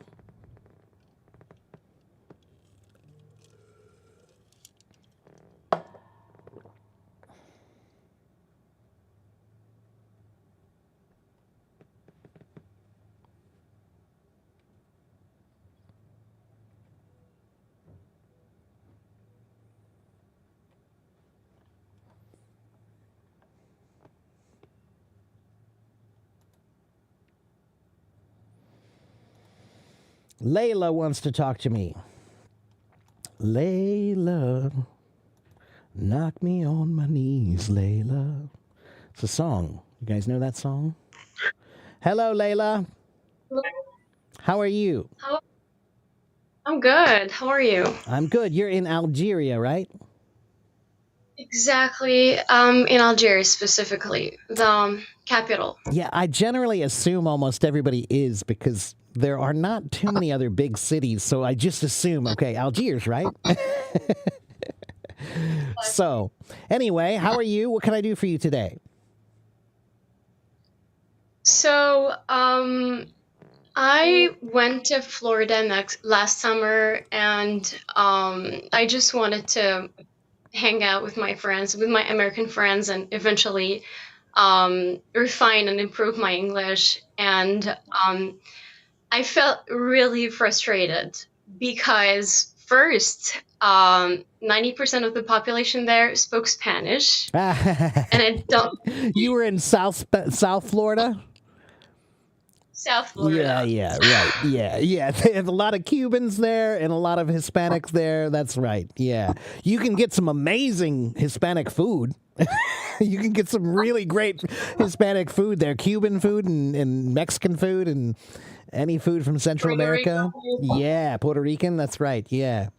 Layla wants to talk to me. Layla, knock me on my knees, Layla. It's a song. You guys know that song? Hello, Layla. Hello. How are you? I'm good. How are you? I'm good. You're in Algeria, right? Exactly. In Algeria specifically, the capital. Yeah, I generally assume almost everybody is because there are not too many other big cities, so I just assume, okay, Algiers, right? So, anyway, how are you? What can I do for you today? So, I went to Florida last summer, and I just wanted to hang out with my friends, with my American friends, and eventually refine and improve my English. And I felt really frustrated because first, 90% of the population there spoke Spanish, and I don't. You were in South Florida? South Florida. Yeah. They have a lot of Cubans there and a lot of Hispanics there. That's right. Yeah. You can get some amazing Hispanic food. You can get some really great Hispanic food there. Cuban food and Mexican food and any food from Central Puerto America. Rico. Yeah. Puerto Rican. That's right. Yeah.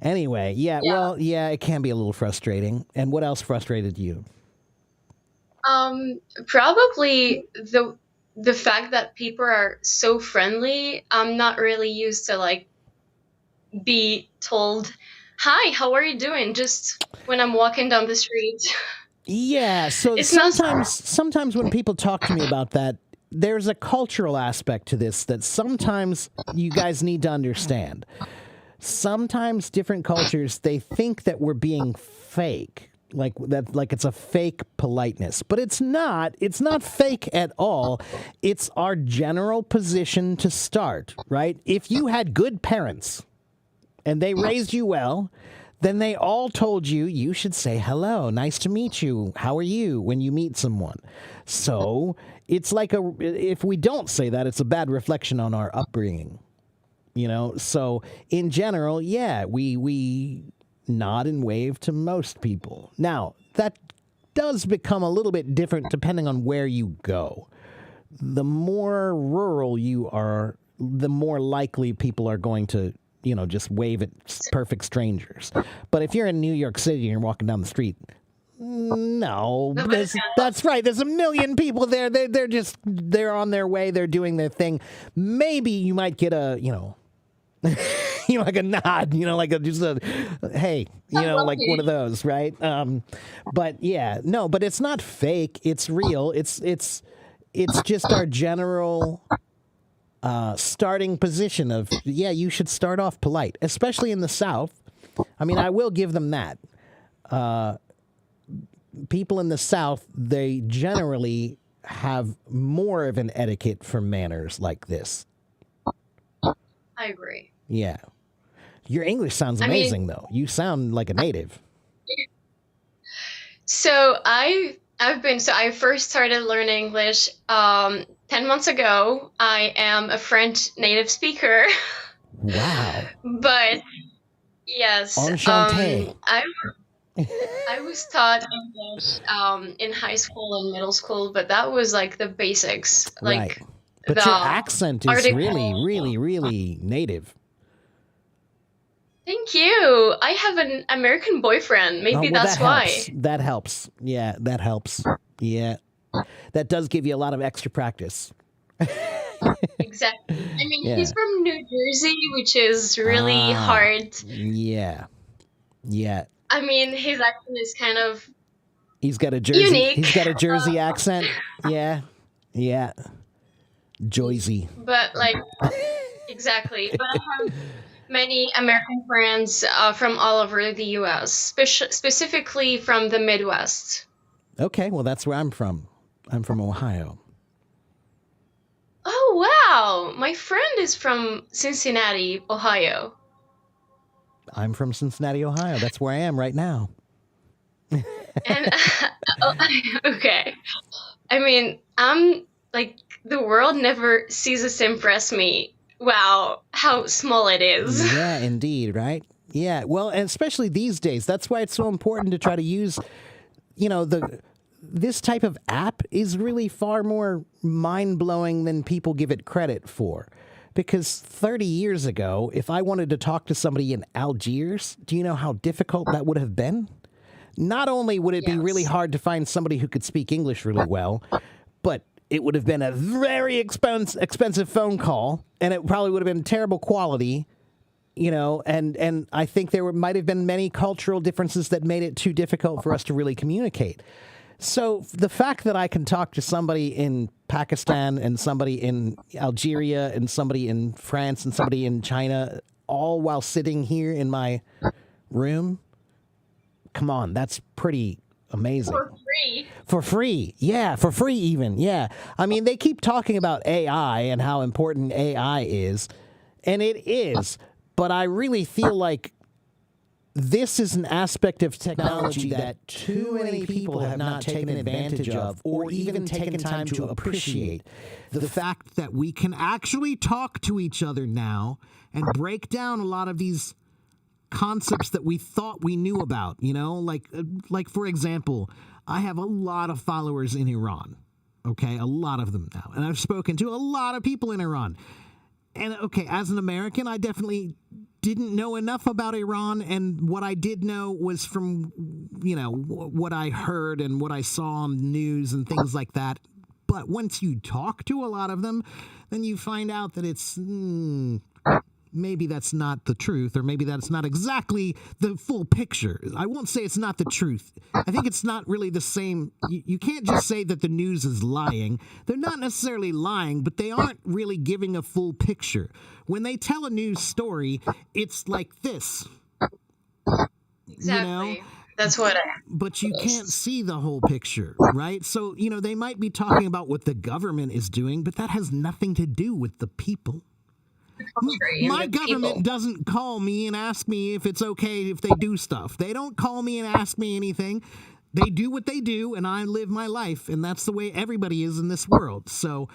Anyway. Yeah. Yeah. Well, yeah, it can be a little frustrating. And what else frustrated you? Probably the fact that people are so friendly. I'm not really used to like be told, "Hi, how are you doing?" Just when I'm walking down the street. Yeah, so It's not- sometimes when people talk to me about that, there's a cultural aspect to this that sometimes you guys need to understand. Sometimes different cultures, they think that we're being fake, like that, like it's a fake politeness, but it's not. It's not fake at all. It's our general position to start, right? If you had good parents and they raised you well, then they all told you you should say hello, nice to meet you, how are you when you meet someone. So it's like if we don't say that, it's a bad reflection on our upbringing. So in general, yeah, we nod and wave to most people. Now, that does become a little bit different depending on where you go. The more rural you are, the more likely people are going to, just wave at perfect strangers. But if you're in New York City and you're walking down the street, no, that's right. There's a million people there. They're on their way. They're doing their thing. Maybe you might get a, like a nod, just a, hey, like one of those, right? But yeah, no, but it's not fake. It's real. It's just our general starting position of, yeah, you should start off polite, especially in the South. I mean, I will give them that. People in the South, they generally have more of an etiquette for manners like this. I agree. Yeah. Your English sounds I mean- amazing, though. You sound like a native. So I first started learning English 10 months ago. I am a French native speaker, Wow. but yes, Enchanté. I was taught English in high school and middle school, but that was like the basics. Like Right. But the your accent is article- really, really, really native. Thank you. I have an American boyfriend. Maybe Oh, well, that's that why. helps. That helps. Yeah, that helps. Yeah. That does give you a lot of extra practice. Exactly. I mean, Yeah. he's from New Jersey, which is really Ah. hard. Yeah. Yeah. I mean, his accent is kind of He's got a Jersey. Unique. He's got a Jersey accent. Yeah. Yeah. Jersey. but like exactly. But I have many American friends from all over the U.S., specifically from the Midwest. Okay, well that's where I'm from. I'm from Ohio. Oh wow! My friend is from Cincinnati, Ohio. I'm from Cincinnati, Ohio. That's where I am right now. And oh, okay, I mean, I'm like the world never ceases to impress me. Wow, how small it is. Yeah, indeed, right? Yeah, well, and especially these days, that's why it's so important to try to use, this type of app is really far more mind-blowing than people give it credit for. Because 30 years ago, if I wanted to talk to somebody in Algiers, do you know how difficult that would have been? Not only would it be really Yes. hard to find somebody who could speak English really well, but it would have been a very expensive phone call, and it probably would have been terrible quality, and I think might have been many cultural differences that made it too difficult for us to really communicate. So the fact that I can talk to somebody in Pakistan and somebody in Algeria and somebody in France and somebody in China, all while sitting here in my room, come on, that's pretty amazing. For free. For free. Yeah, for free even. Yeah. I mean, they keep talking about AI and how important AI is, and it is, but I really feel like this is an aspect of technology that too many people have not taken advantage of or even taken time to appreciate. The fact that we can actually talk to each other now and break down a lot of these concepts that we thought we knew about, you know, like for example, I have a lot of followers in Iran. Okay, a lot of them now. And I've spoken to a lot of people in Iran. And okay, as an American, I definitely didn't know enough about Iran, and what I did know was from, you know, what I heard and what I saw on the news and things like that. But once you talk to a lot of them, then you find out that it's maybe that's not the truth, or maybe that's not exactly the full picture. I won't say it's not the truth. I think it's not really the same. You can't just say that the news is lying. They're not necessarily lying, but they aren't really giving a full picture. When they tell a news story, it's like this. Exactly. You know? That's what I. But you can't see the whole picture, right? So, you know, they might be talking about what the government is doing, but that has nothing to do with the people. My government doesn't call me and ask me if it's okay if they do stuff. They don't call me and ask me anything. They do what they do, and I live my life, and that's the way everybody is in this world. So,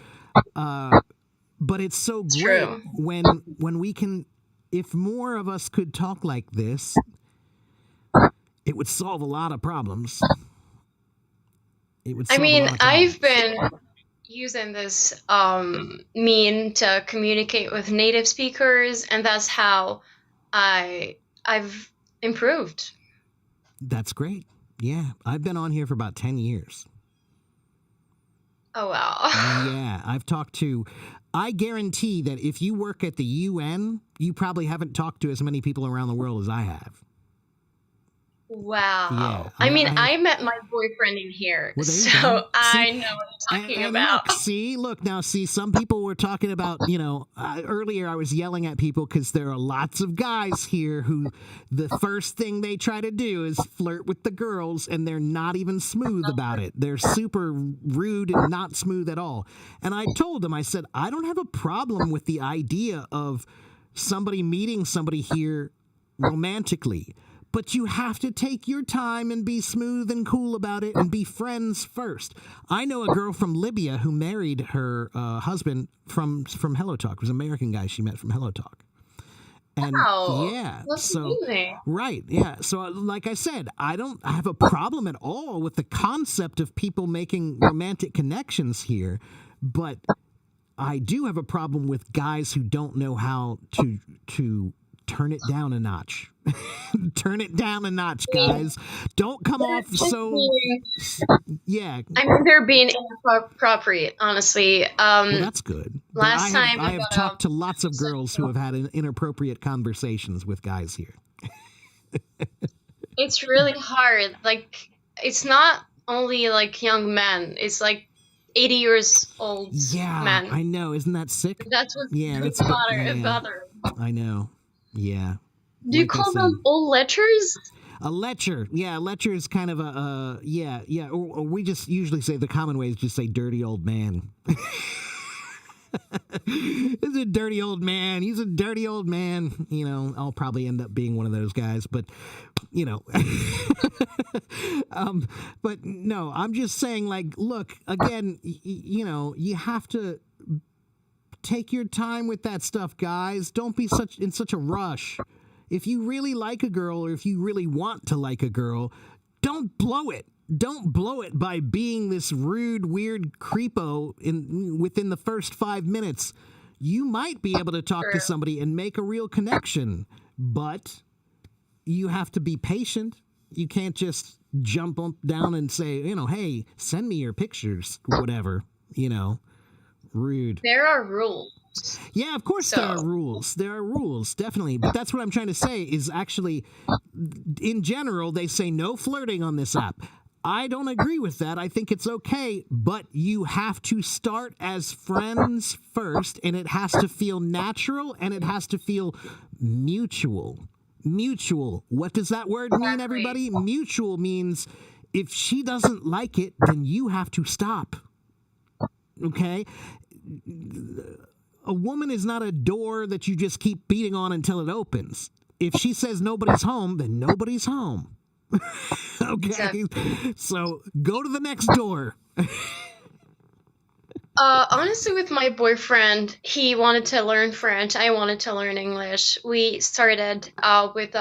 but it's so great when we can, if more of us could talk like this, it would solve a lot of problems. It would. I mean, I've been using this meme to communicate with native speakers, and that's how I've improved. That's great. Yeah, I've been on here for about 10 years. Oh, wow. Yeah, I've talked to, I guarantee that if you work at the UN, you probably haven't talked to as many people around the world as I have. Wow. Yeah, I mean, I met my boyfriend in here, Well, there you so go. I See, know what you're talking and about. Look, some people were talking about, you know, earlier I was yelling at people because there are lots of guys here who the first thing they try to do is flirt with the girls, and they're not even smooth about it. They're super rude and not smooth at all. And I told them, I said, I don't have a problem with the idea of somebody meeting somebody here romantically. But you have to take your time and be smooth and cool about it and be friends first. I know a girl from Libya who married her husband from Hello Talk. It was an American guy she met from Hello Talk. And Wow. yeah, That's so amazing. right, yeah. So like I said, I don't have a problem at all with the concept of people making romantic connections here, but I do have a problem with guys who don't know how to turn it down a notch. Turn it down a notch, guys. Don't come off so. Yeah. I mean, they're being inappropriate, honestly. Well, that's good. But Last time I we have got talked to lots of girls who have had inappropriate conversations with guys here. It's really hard. Like, it's not only like young men. It's like 80 years old men. I know. Isn't that sick? That's what's Yeah, really that's a bit- bothering. I know. Yeah. Do you Like I call said. them old lechers? A lecher. Yeah, a lecher is kind of a, yeah. Or we just usually say, the common way is just say dirty old man. He's a dirty old man. He's a dirty old man. You know, I'll probably end up being one of those guys, but, you know. But no, I'm just saying, like, look, again, you know, you have to take your time with that stuff, guys. Don't be in such a rush. If you really like a girl, or if you really want to like a girl, don't blow it. Don't blow it by being this rude, weird creepo within the first 5 minutes. You might be able to talk to somebody and make a real connection, but you have to be patient. You can't just jump down and say, you know, hey, send me your pictures, whatever, you know. Rude. There are rules. Yeah, of course there are rules. There are rules, definitely. But that's what I'm trying to say is actually, in general, they say no flirting on this app. I don't agree with that. I think it's okay, but you have to start as friends first, and it has to feel natural, and it has to feel mutual. Mutual. What does that word mean, everybody? Mutual means if she doesn't like it, then you have to stop. Okay? A woman is not a door that you just keep beating on until it opens. if she says nobody's home, then nobody's home. Okay, Exactly. so go to the next door. Honestly, with my boyfriend, he wanted to learn French. I wanted to learn English. We started with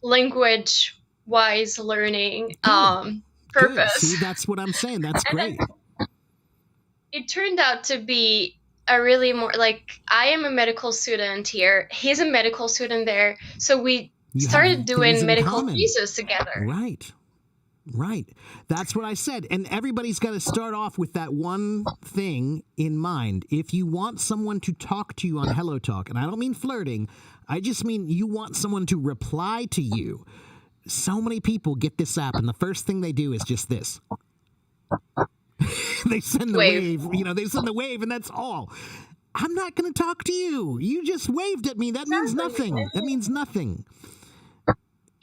language-wise learning Good. purpose. See, that's what I'm saying. That's And then great. it turned out to be a really more like I am a medical student here. He's a medical student there. So we You have started things doing in medical common. thesis together. Right. Right. That's what I said. And everybody's got to start off with that one thing in mind. If you want someone to talk to you on Hello Talk, and I don't mean flirting, I just mean you want someone to reply to you. So many people get this app, and the first thing they do is just this. They send the Wave. wave. They send the wave, and that's all. I'm not going to talk to you. You just waved at me. That means nothing. That means nothing.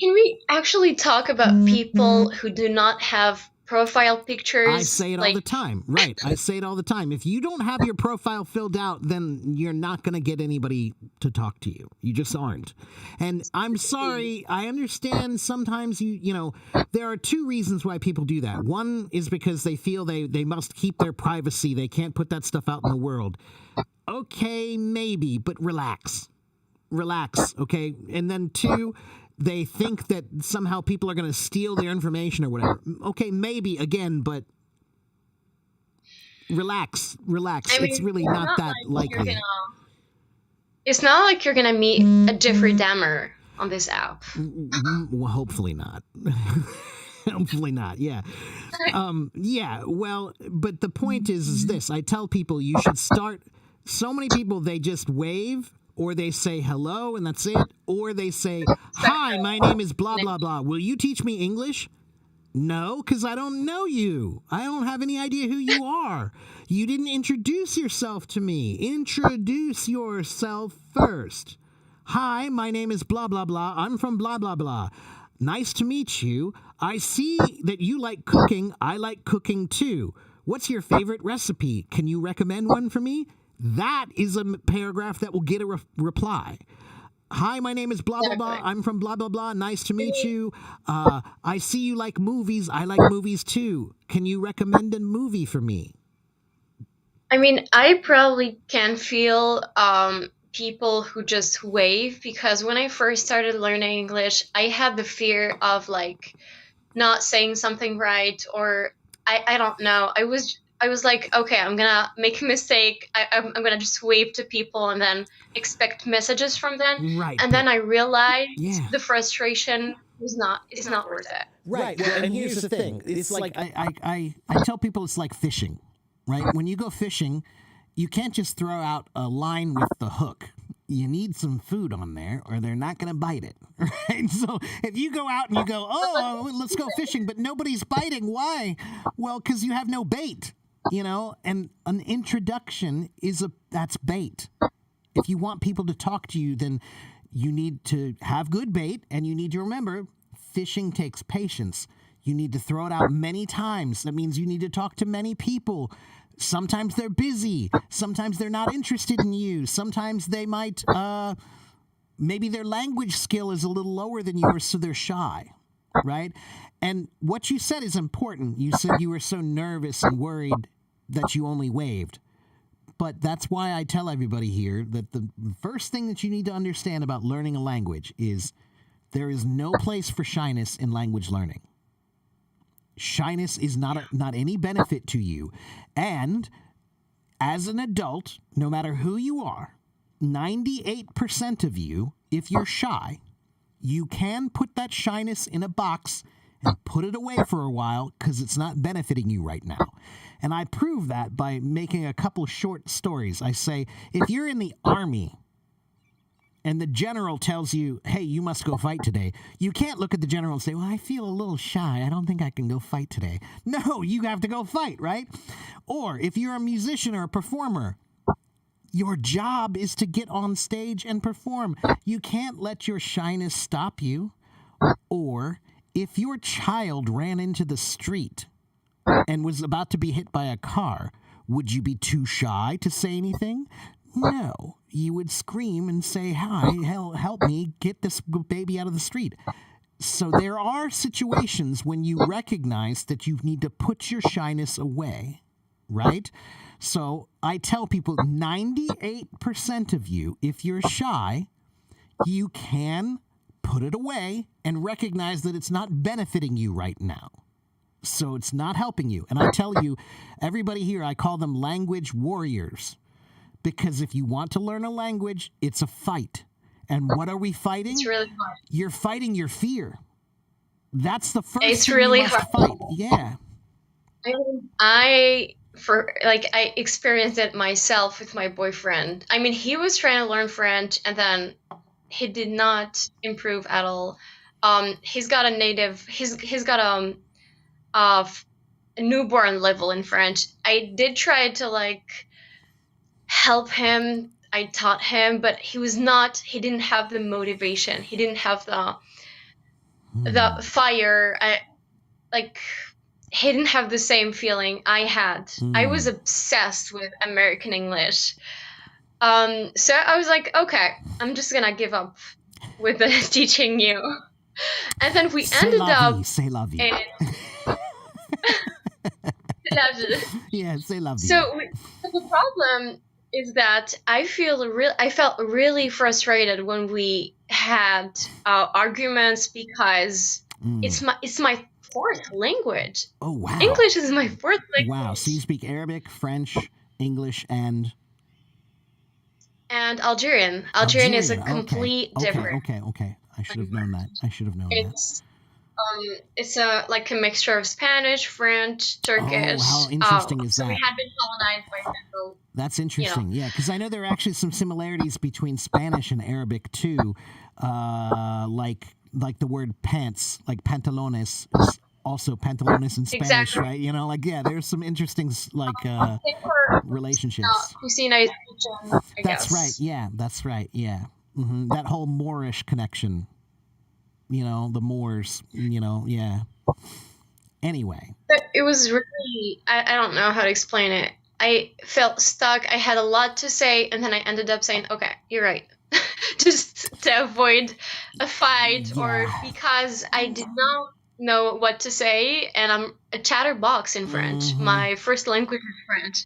Can we actually talk about people who do not have profile pictures? I say it all the time. Right. I say it all the time. If you don't have your profile filled out, then you're not going to get anybody to talk to you. You just aren't. And I'm sorry. I understand sometimes there are two reasons why people do that. One is because they feel they must keep their privacy. They can't put that stuff out in the world. Okay, maybe, but relax. Relax, okay? And then two, they think that somehow people are going to steal their information or whatever. Okay, maybe, again, but relax. I mean, It's really it's not that like you're likely. It's not like you're gonna meet a Jeffrey Dahmer on this app. Well, hopefully not. Hopefully not. Yeah. Yeah. Well, but the point is this. I tell people you should start. So many people, they just wave or they say hello and that's it. Or they say, hi, my name is blah, blah, blah. Will you teach me English? No, because I don't know you. I don't have any idea who you are. You didn't introduce yourself to me. Introduce yourself first. Hi, my name is blah, blah, blah. I'm from blah, blah, blah. Nice to meet you. I see that you like cooking. I like cooking too. What's your favorite recipe? Can you recommend one for me? That is a paragraph that will get a reply. Hi, my name is blah, blah, blah. I'm from blah, blah, blah. Nice to meet you. I see you like movies. I like movies too. Can you recommend a movie for me? I mean, I probably can feel people who just wave because when I first started learning English, I had the fear of like not saying something right, or I don't know. I was like, okay, I'm gonna make a mistake. I'm gonna just wave to people and then expect messages from them. Right. And then I realized Yeah. the frustration is not worth it. Right. Well, and here's the thing. It's like I tell people it's like fishing, right? When you go fishing, you can't just throw out a line with the hook. You need some food on there or they're not going to bite it, right? So if you go out and you go, oh, let's go fishing, but nobody's biting. Why? Well, because you have no bait, and an introduction that's bait. If you want people to talk to you, then you need to have good bait, and you need to remember fishing takes patience. You need to throw it out many times. That means you need to talk to many people. Sometimes they're busy. Sometimes they're not interested in you. Sometimes they might, maybe their language skill is a little lower than yours, so they're shy, right? And what you said is important. You said you were so nervous and worried that you only waved. But that's why I tell everybody here that the first thing that you need to understand about learning a language is there is no place for shyness in language learning. Shyness is not any benefit to you. And as an adult, no matter who you are, 98% of you, if you're shy, you can put that shyness in a box and put it away for a while because it's not benefiting you right now. And I prove that by making a couple short stories. I say, if you're in the army and the general tells you, hey, you must go fight today, you can't look at the general and say, well, I feel a little shy. I don't think I can go fight today. No, you have to go fight, right? Or if you're a musician or a performer, your job is to get on stage and perform. You can't let your shyness stop you. Or if your child ran into the street and was about to be hit by a car, would you be too shy to say anything? No. you would scream and say, "Hi, help me get this baby out of the street." So there are situations when you recognize that you need to put your shyness away, right? So I tell people 98% of you, if you're shy, you can put it away and recognize that it's not benefiting you right now. So it's not helping you. And I tell you, everybody here, I call them language warriors. Because if you want to learn a language, it's a fight. And what are we fighting? It's really hard. You're fighting your fear. That's the first It's thing really you must hard. fight. Yeah. I experienced it myself with my boyfriend. I mean, he was trying to learn French, and then he did not improve at all. He's got a newborn level in French. I did try to help him. I taught him, but he didn't have the motivation. He didn't have the fire. He didn't have the same feeling I had. I was obsessed with American English. So I was like, okay, I'm just gonna give up with the teaching you. And then we ended up C'est la vie. Yeah, c'est la vie. So the problem is that I felt really frustrated when we had arguments because it's my fourth language. Oh, wow. English is my fourth language. Wow. So you speak Arabic, French, English, and Algerian. Algerian is a complete different. Okay. I should have known that. It's a mixture of Spanish, French, Turkish. Oh, how interesting is so that? we had been colonized by people. That's interesting. Yeah, because I know there are actually some similarities between Spanish and Arabic too. Like the word pants, like pantalones, is also pantalones in Spanish, Exactly. right? There's some interesting relationships. Cucina is kitchen, I That's guess. right. Yeah, that's right. Yeah. That whole Moorish connection. The Moors, yeah. Anyway. But it was really, I don't know how to explain it. I felt stuck. I had a lot to say, and then I ended up saying, okay, you're right. Just to avoid a fight or because I did not know what to say, and I'm a chatterbox in French. My first language is French.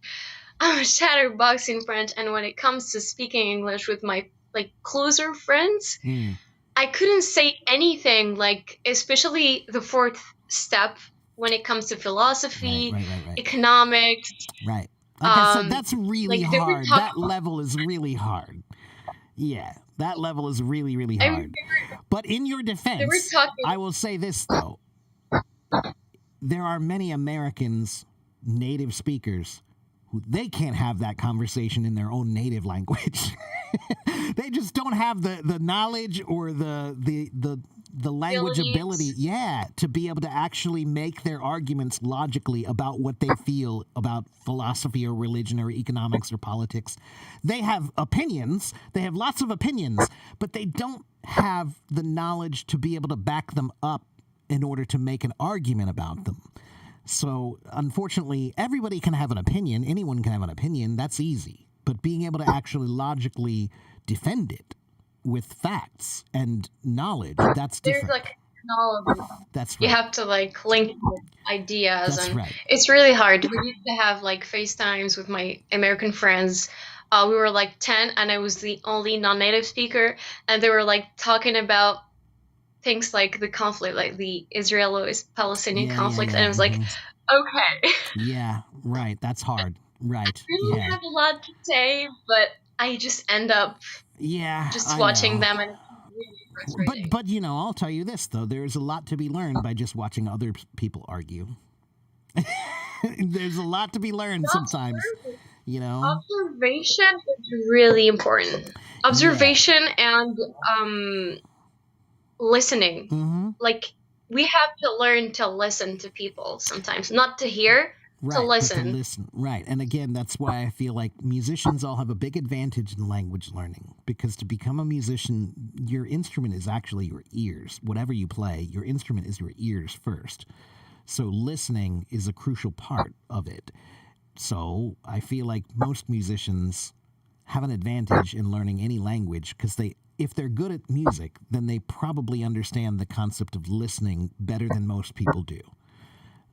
I'm a chatterbox in French, and when it comes to speaking English with my closer friends, I couldn't say anything, especially the fourth step when it comes to philosophy, right. economics. Right. Like I said, that's really they were hard. That level is really hard. Yeah, that level is really, really hard. But in your defense, I will say this, though. There are many Americans, native speakers, who they can't have that conversation in their own native language. They just don't have the knowledge or the language ability, to be able to actually make their arguments logically about what they feel about philosophy or religion or economics or politics. They have opinions. They have lots of opinions, but they don't have the knowledge to be able to back them up in order to make an argument about them. So, unfortunately, everybody can have an opinion. Anyone can have an opinion. That's easy. But being able to actually logically defend it with facts and knowledge, that's different. There's knowledge. That's right. You have to link ideas. That's right. It's really hard. We used to have FaceTimes with my American friends. We were 10, and I was the only non-native speaker, and they were talking about things like the conflict, the Israeli-Palestinian conflict, and I was okay. Yeah, right. That's hard. Right. I really have a lot to say, but I just end up just watching them and it's really frustrating. But I'll tell you this though, there's a lot to be learned by just watching other people argue. There's a lot to be learned sometimes. Observation is really important. Observation and listening. We have to learn to listen to people sometimes, not to hear. Right, to listen. Right. And again, that's why I feel like musicians all have a big advantage in language learning, because to become a musician, your instrument is actually your ears. Whatever you play, your instrument is your ears first. So listening is a crucial part of it. So I feel like most musicians have an advantage in learning any language because if they're good at music, then they probably understand the concept of listening better than most people do.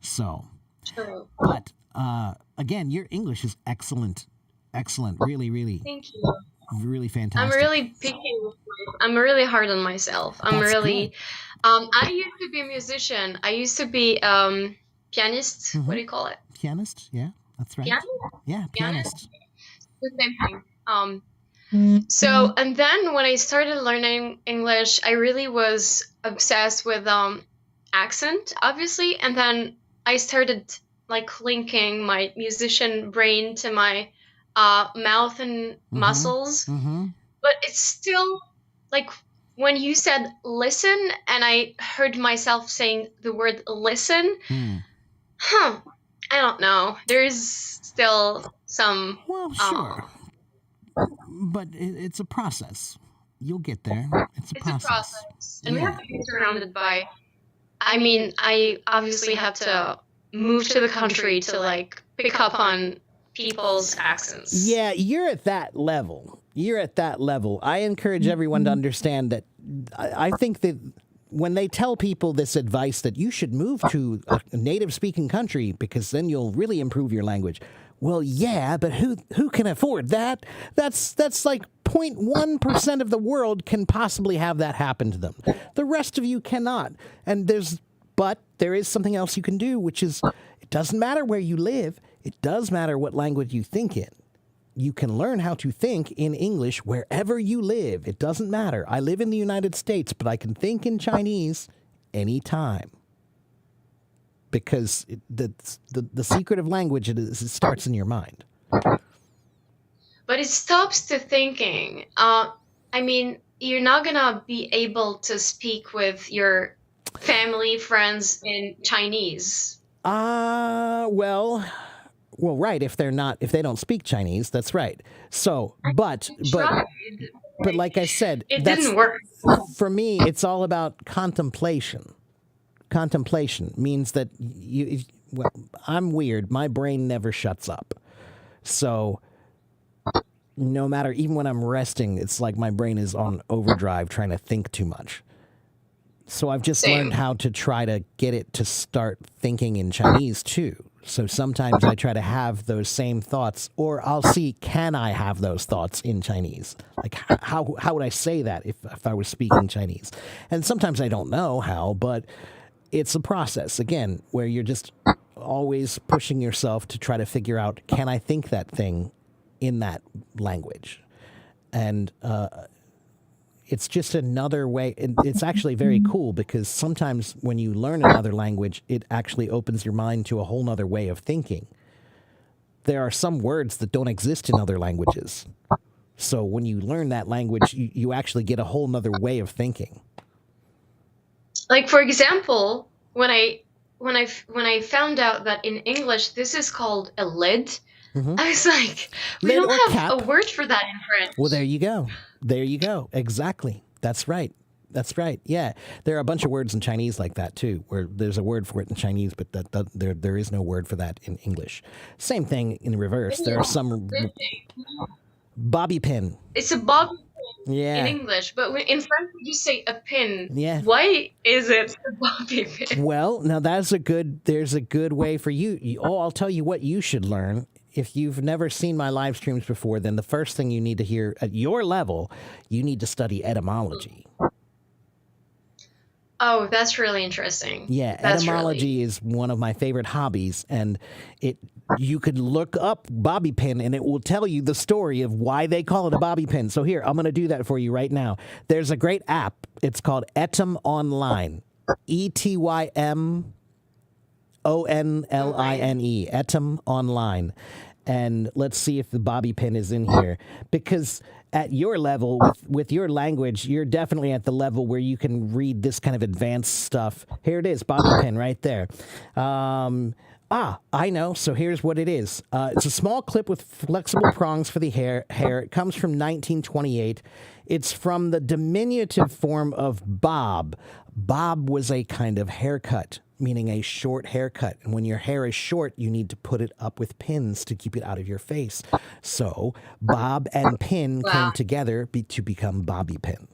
So, True. but again, your English is excellent, excellent, really, really, Thank you. really I'm fantastic. really picking. I'm really hard on myself. I'm That's really. good. I used to be a musician. I used to be pianist. What do you call it? Pianist, yeah, that's right. Pianist. Yeah, pianist. The same thing. So, and then when I started learning English, I really was obsessed with accent, obviously, and then I started like linking my musician brain to my mouth and muscles. Mm-hmm. But it's still like when you said listen, and I heard myself saying the word listen. I don't know. There's still some. Well, sure, but it's a process. You'll get there. It's a It's a process. process, and we Yeah. have to be surrounded by. I mean, I obviously have to move to the country to like pick up on people's accents. Yeah, you're at that level. You're at that level. I encourage everyone to understand that I think that when they tell people this advice that you should move to a native speaking country because then you'll really improve your language. Well, yeah, but who can afford that? That's like 0.1% of the world can possibly have that happen to them. The rest of you cannot. And there is something else you can do, which is it doesn't matter where you live. It does matter what language you think in. You can learn how to think in English wherever you live. It doesn't matter. I live in the United States, but I can think in Chinese anytime. Because the secret of language is it starts in your mind. But it stops the thinking. I mean, you're not gonna be able to speak with your family, friends in Chinese. Well, right. If they don't speak Chinese, that's right. So, but like I said, It that's, didn't work. for me, it's all about contemplation. Contemplation means that well, I'm weird. My brain never shuts up. So no matter, even when I'm resting, it's like my brain is on overdrive trying to think too much. So I've just Same. learned how to try to get it to start thinking in Chinese too. So sometimes I try to have those same thoughts, or I'll see, can I have those thoughts in Chinese? Like, how would I say that if I was speaking Chinese? And sometimes I don't know how, but it's a process, again, where you're just always pushing yourself to try to figure out, can I think that thing in that language? And it's just another way. And it's actually very cool because sometimes when you learn another language, it actually opens your mind to a whole nother way of thinking. There are some words that don't exist in other languages. So when you learn that language, you actually get a whole nother way of thinking. Like, for example, when I found out that in English this is called a lid, I was like, we Lid or don't have cap. a word for that in French. Well, there you go. There you go. Exactly. That's right. That's right. Yeah. There are a bunch of words in Chinese like that, too, where there's a word for it in Chinese, but there is no word for that in English. Same thing in reverse. There are some bobby pin. It's a bobby pin Yeah. in English, but in French we just say a pin. Yeah. Why is it a bobby pin? Well, now there's a good way for you. I'll tell you what you should learn. If you've never seen my live streams before, then the first thing you need to hear at your level, you need to study etymology. Oh, that's really interesting. Yeah, That's etymology is one of my favorite hobbies, and you could look up bobby pin and it will tell you the story of why they call it a bobby pin. So here, I'm going to do that for you right now. There's a great app. It's called Etym Online. ETYMONLINE. Etym Online. And let's see if the bobby pin is in here. Because at your level, with your language, you're definitely at the level where you can read this kind of advanced stuff. Here it is, bobby pin right there. I know. So here's what it is. It's a small clip with flexible prongs for the hair. It comes from 1928. It's from the diminutive form of bob. Bob was a kind of haircut, meaning a short haircut. And when your hair is short, you need to put it up with pins to keep it out of your face. So bob and pin came together to become bobby pin.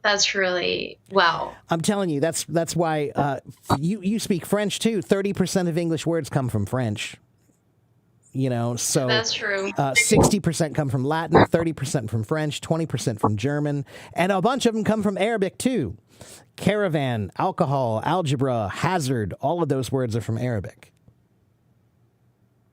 That's really wow. I'm telling you, that's why you speak French too. 30% of English words come from French. You know, so That's true. 60% come from Latin, 30% from French, 20% from German, and a bunch of them come from Arabic too. Caravan, alcohol, algebra, hazard, all of those words are from Arabic.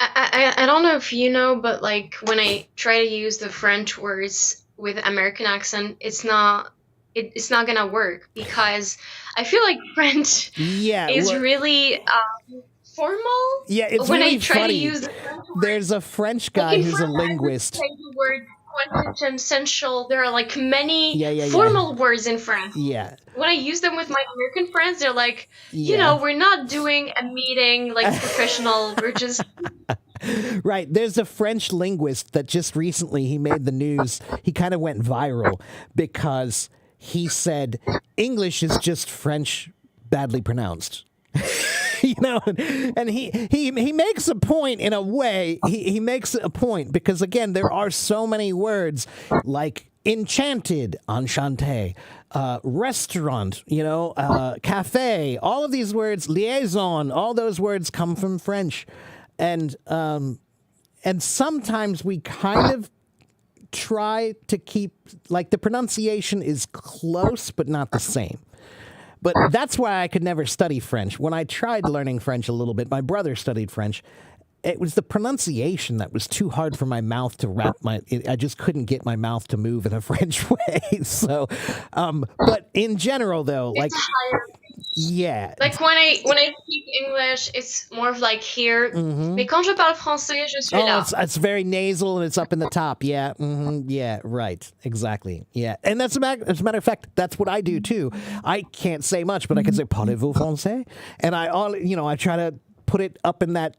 I don't know if you know, but like when I try to use the French words with American accent, it's not gonna work because I feel like French is really formal. Yeah, it's when really I try funny. to use the French word. There's a French Like guy in who's a French, I would linguist. say the word quintessential. There are like many Yeah. formal words in French. Yeah. When I use them with my American friends, they're like, you Yeah. know, we're not doing a meeting like professional. We're just Right. There's a French linguist that just recently he made the news. He kind of went viral because he said English is just French badly pronounced. You know, and he makes a point in a way. He makes a point because again, there are so many words like enchanted, enchanté, restaurant, you know, cafe. All of these words, liaison, all those words come from French, and sometimes we kind of try to keep like the pronunciation is close but not the same. But that's why I could never study French. When I tried learning French a little bit, my brother studied French. It was the pronunciation that was too hard for my mouth to wrap I just couldn't get my mouth to move in a French way. So, but in general though, like, it's higher. yeah. Like when I speak English, it's more of like here. Mais quand je parle français, je suis là. It's very nasal and it's up in the top. Yeah. Yeah. Right. Exactly. Yeah. And as a matter of fact, that's what I do too. I can't say much, but I can say parlez-vous français? And I try to put it up in that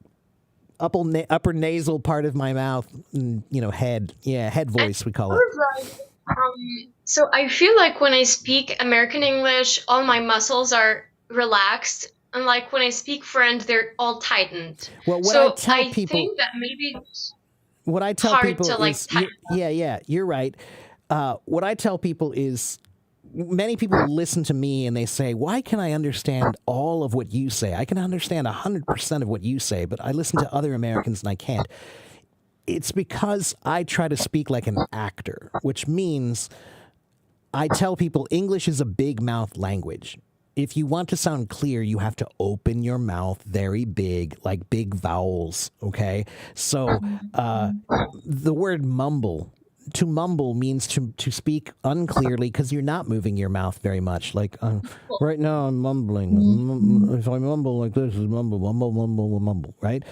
upper nasal part of my mouth, head. Yeah. Head voice, we call it. So I feel like when I speak American English, all my muscles are relaxed, and like when I speak French, they're all tightened. Well, what so I tell I people, think that maybe what I tell hard people to, like, is, tighten. you're right. What I tell people is, many people listen to me and they say, "Why can I understand all of what you say? I can understand 100% of what you say, but I listen to other Americans and I can't." It's because I try to speak like an actor, which means I tell people English is a big mouth language. If you want to sound clear, you have to open your mouth very big, like big vowels, okay? So the word mumble, to mumble means to speak unclearly because you're not moving your mouth very much. Like, right now I'm mumbling. If I mumble like this, is mumble, mumble, mumble, mumble, right?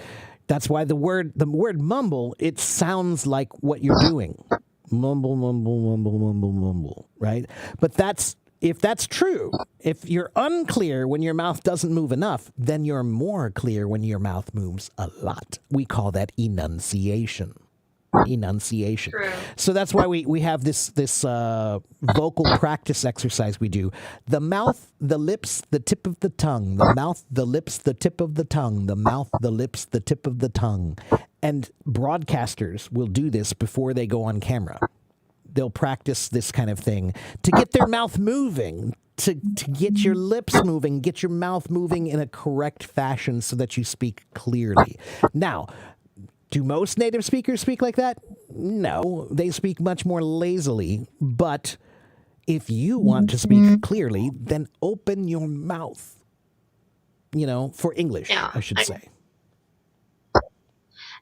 That's why the word mumble, it sounds like what you're doing. Mumble, mumble, mumble, mumble, mumble, right? But if that's true, if you're unclear when your mouth doesn't move enough, then you're more clear when your mouth moves a lot. We call that enunciation. Enunciation. True. So that's why we have this vocal practice exercise we do. The mouth, the lips, the tip of the tongue. The mouth, the lips, the tip of the tongue. The mouth, the lips, the tip of the tongue. And broadcasters will do this before they go on camera. They'll practice this kind of thing to get their mouth moving, to get your lips moving, get your mouth moving in a correct fashion so that you speak clearly. Now, do most native speakers speak like that? No, they speak much more lazily. But if you want to speak clearly, then open your mouth, for English, Yeah, I should say.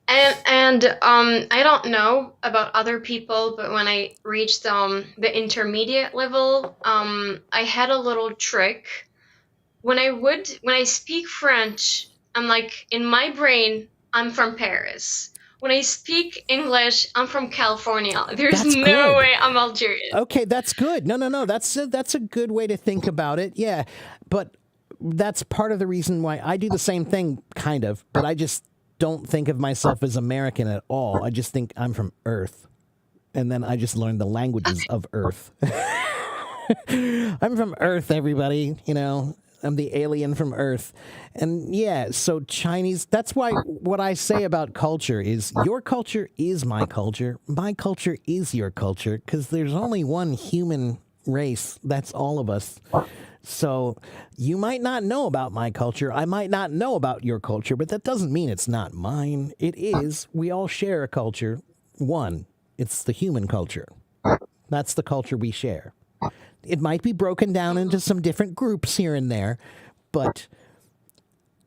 And I don't know about other people, but when I reached the intermediate level, I had a little trick. When I speak French, I'm like, in my brain, I'm from Paris. When I speak English, I'm from California. There's That's no good. way I'm Algerian. Okay, that's good. No. That's a good way to think about it. Yeah. But that's part of the reason why I do the same thing, kind of, but I just don't think of myself as American at all. I just think I'm from Earth. And then I just learned the languages of Earth. I'm from Earth, everybody. You know, I'm the alien from Earth. And yeah, so Chinese, that's why what I say about culture is your culture is my culture. My culture is your culture because there's only one human race. That's all of us. So you might not know about my culture. I might not know about your culture, but that doesn't mean it's not mine. It is. We all share a culture. One, it's the human culture. That's the culture we share. It might be broken down into some different groups here and there, but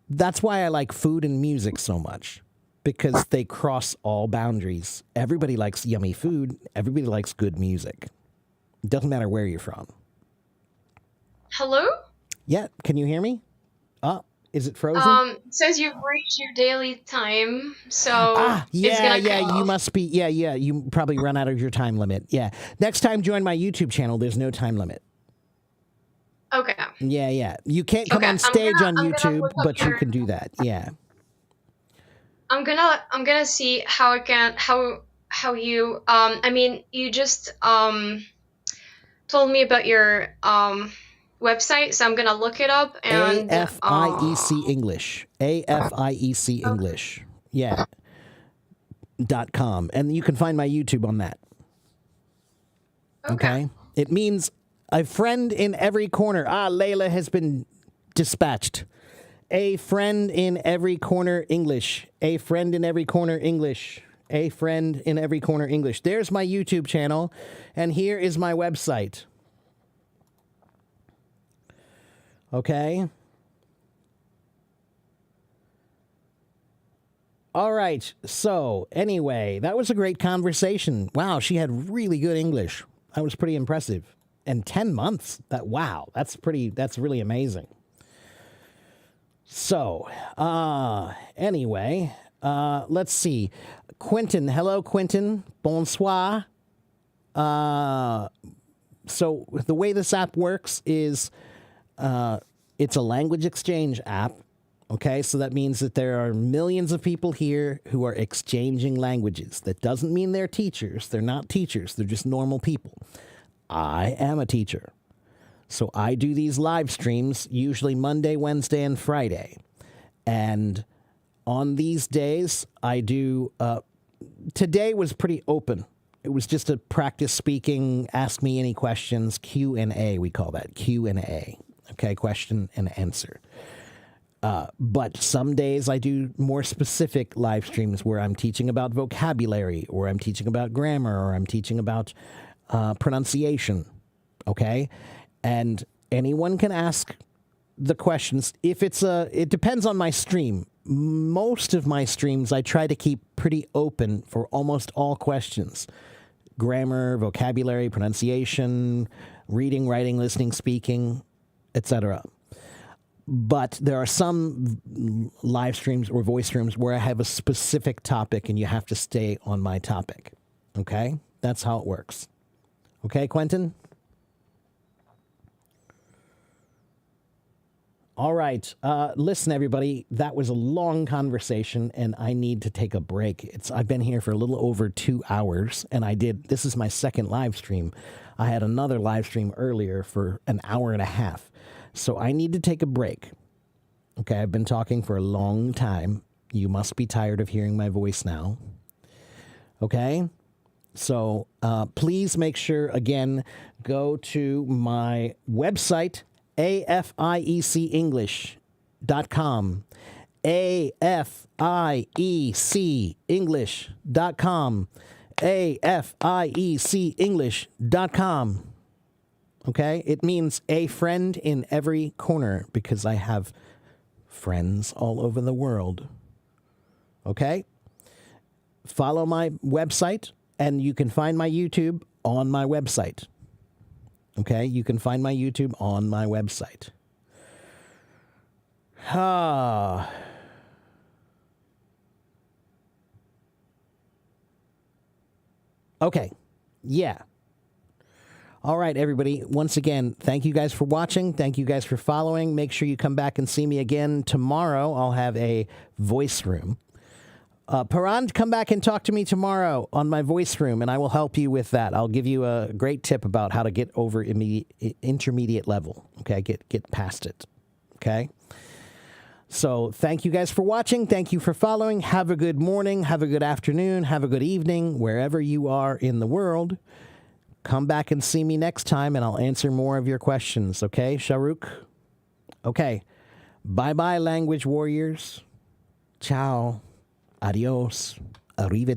that's why I like food and music so much, because they cross all boundaries. Everybody likes yummy food. Everybody likes good music. It doesn't matter where you're from. Hello? Yeah, can you hear me? Is it frozen? It says you've reached your daily time, so it's gonna cut you off. must be, you probably run out of your time limit. Yeah. Next time, join my YouTube channel. There's no time limit. Okay. Yeah. You can't come Okay, on stage on I'm gonna YouTube, look up but you your- can do that. Yeah. I'm gonna see how I can how you I mean you just told me about your website, so I'm gonna look it up and AFIEC English. AFIEC English. Yeah. .com. And you can find my YouTube on that. Okay. It means a friend in every corner. Layla has been dispatched. A friend in every corner English. A friend in every corner English. A friend in every corner English. There's my YouTube channel, and here is my website. Okay. All right. So, anyway, that was a great conversation. Wow, she had really good English. That was pretty impressive. And 10 months. That's really amazing. So, anyway, let's see. Quentin, hello, Quentin. Bonsoir. So the way this app works is it's a language exchange app. Okay, so that means that there are millions of people here who are exchanging languages. That doesn't mean they're teachers. They're not teachers. They're just normal people. I am a teacher. So I do these live streams usually Monday, Wednesday, and Friday. And on these days, I do... today was pretty open. It was just a practice speaking, ask me any questions, Q&A, we call that, Q&A. Okay, question and answer. But some days I do more specific live streams where I'm teaching about vocabulary, or I'm teaching about grammar, or I'm teaching about pronunciation. Okay? And anyone can ask the questions. It depends on my stream. Most of my streams I try to keep pretty open for almost all questions. Grammar, vocabulary, pronunciation, reading, listening, speaking, etc. But there are some live streams or voice streams where I have a specific topic and you have to stay on my topic. Okay? That's how it works. Okay, Quentin? All right. Listen, everybody, that was a long conversation, and I need to take a break. I've been here for a little over 2 hours, and this is my second live stream. I had another live stream earlier for an hour and a half. So I need to take a break. Okay, I've been talking for a long time. You must be tired of hearing my voice now. Okay? So please make sure, again, go to my website, AFIECEnglish.com. AFIECEnglish.com. AFIECEnglish.com. Okay? It means a friend in every corner because I have friends all over the world. Okay? Follow my website, and you can find my YouTube on my website. Okay? You can find my YouTube on my website. Okay. Yeah. All right, everybody. Once again, thank you guys for watching. Thank you guys for following. Make sure you come back and see me again tomorrow. I'll have a voice room. Paran, come back and talk to me tomorrow on my voice room, and I will help you with that. I'll give you a great tip about how to get over intermediate level. Okay, get past it. Okay. So thank you guys for watching. Thank you for following. Have a good morning. Have a good afternoon. Have a good evening, wherever you are in the world. Come back and see me next time, and I'll answer more of your questions. Okay, Shahrukh? Okay. Bye-bye, language warriors. Ciao. Adios. Arrivederci.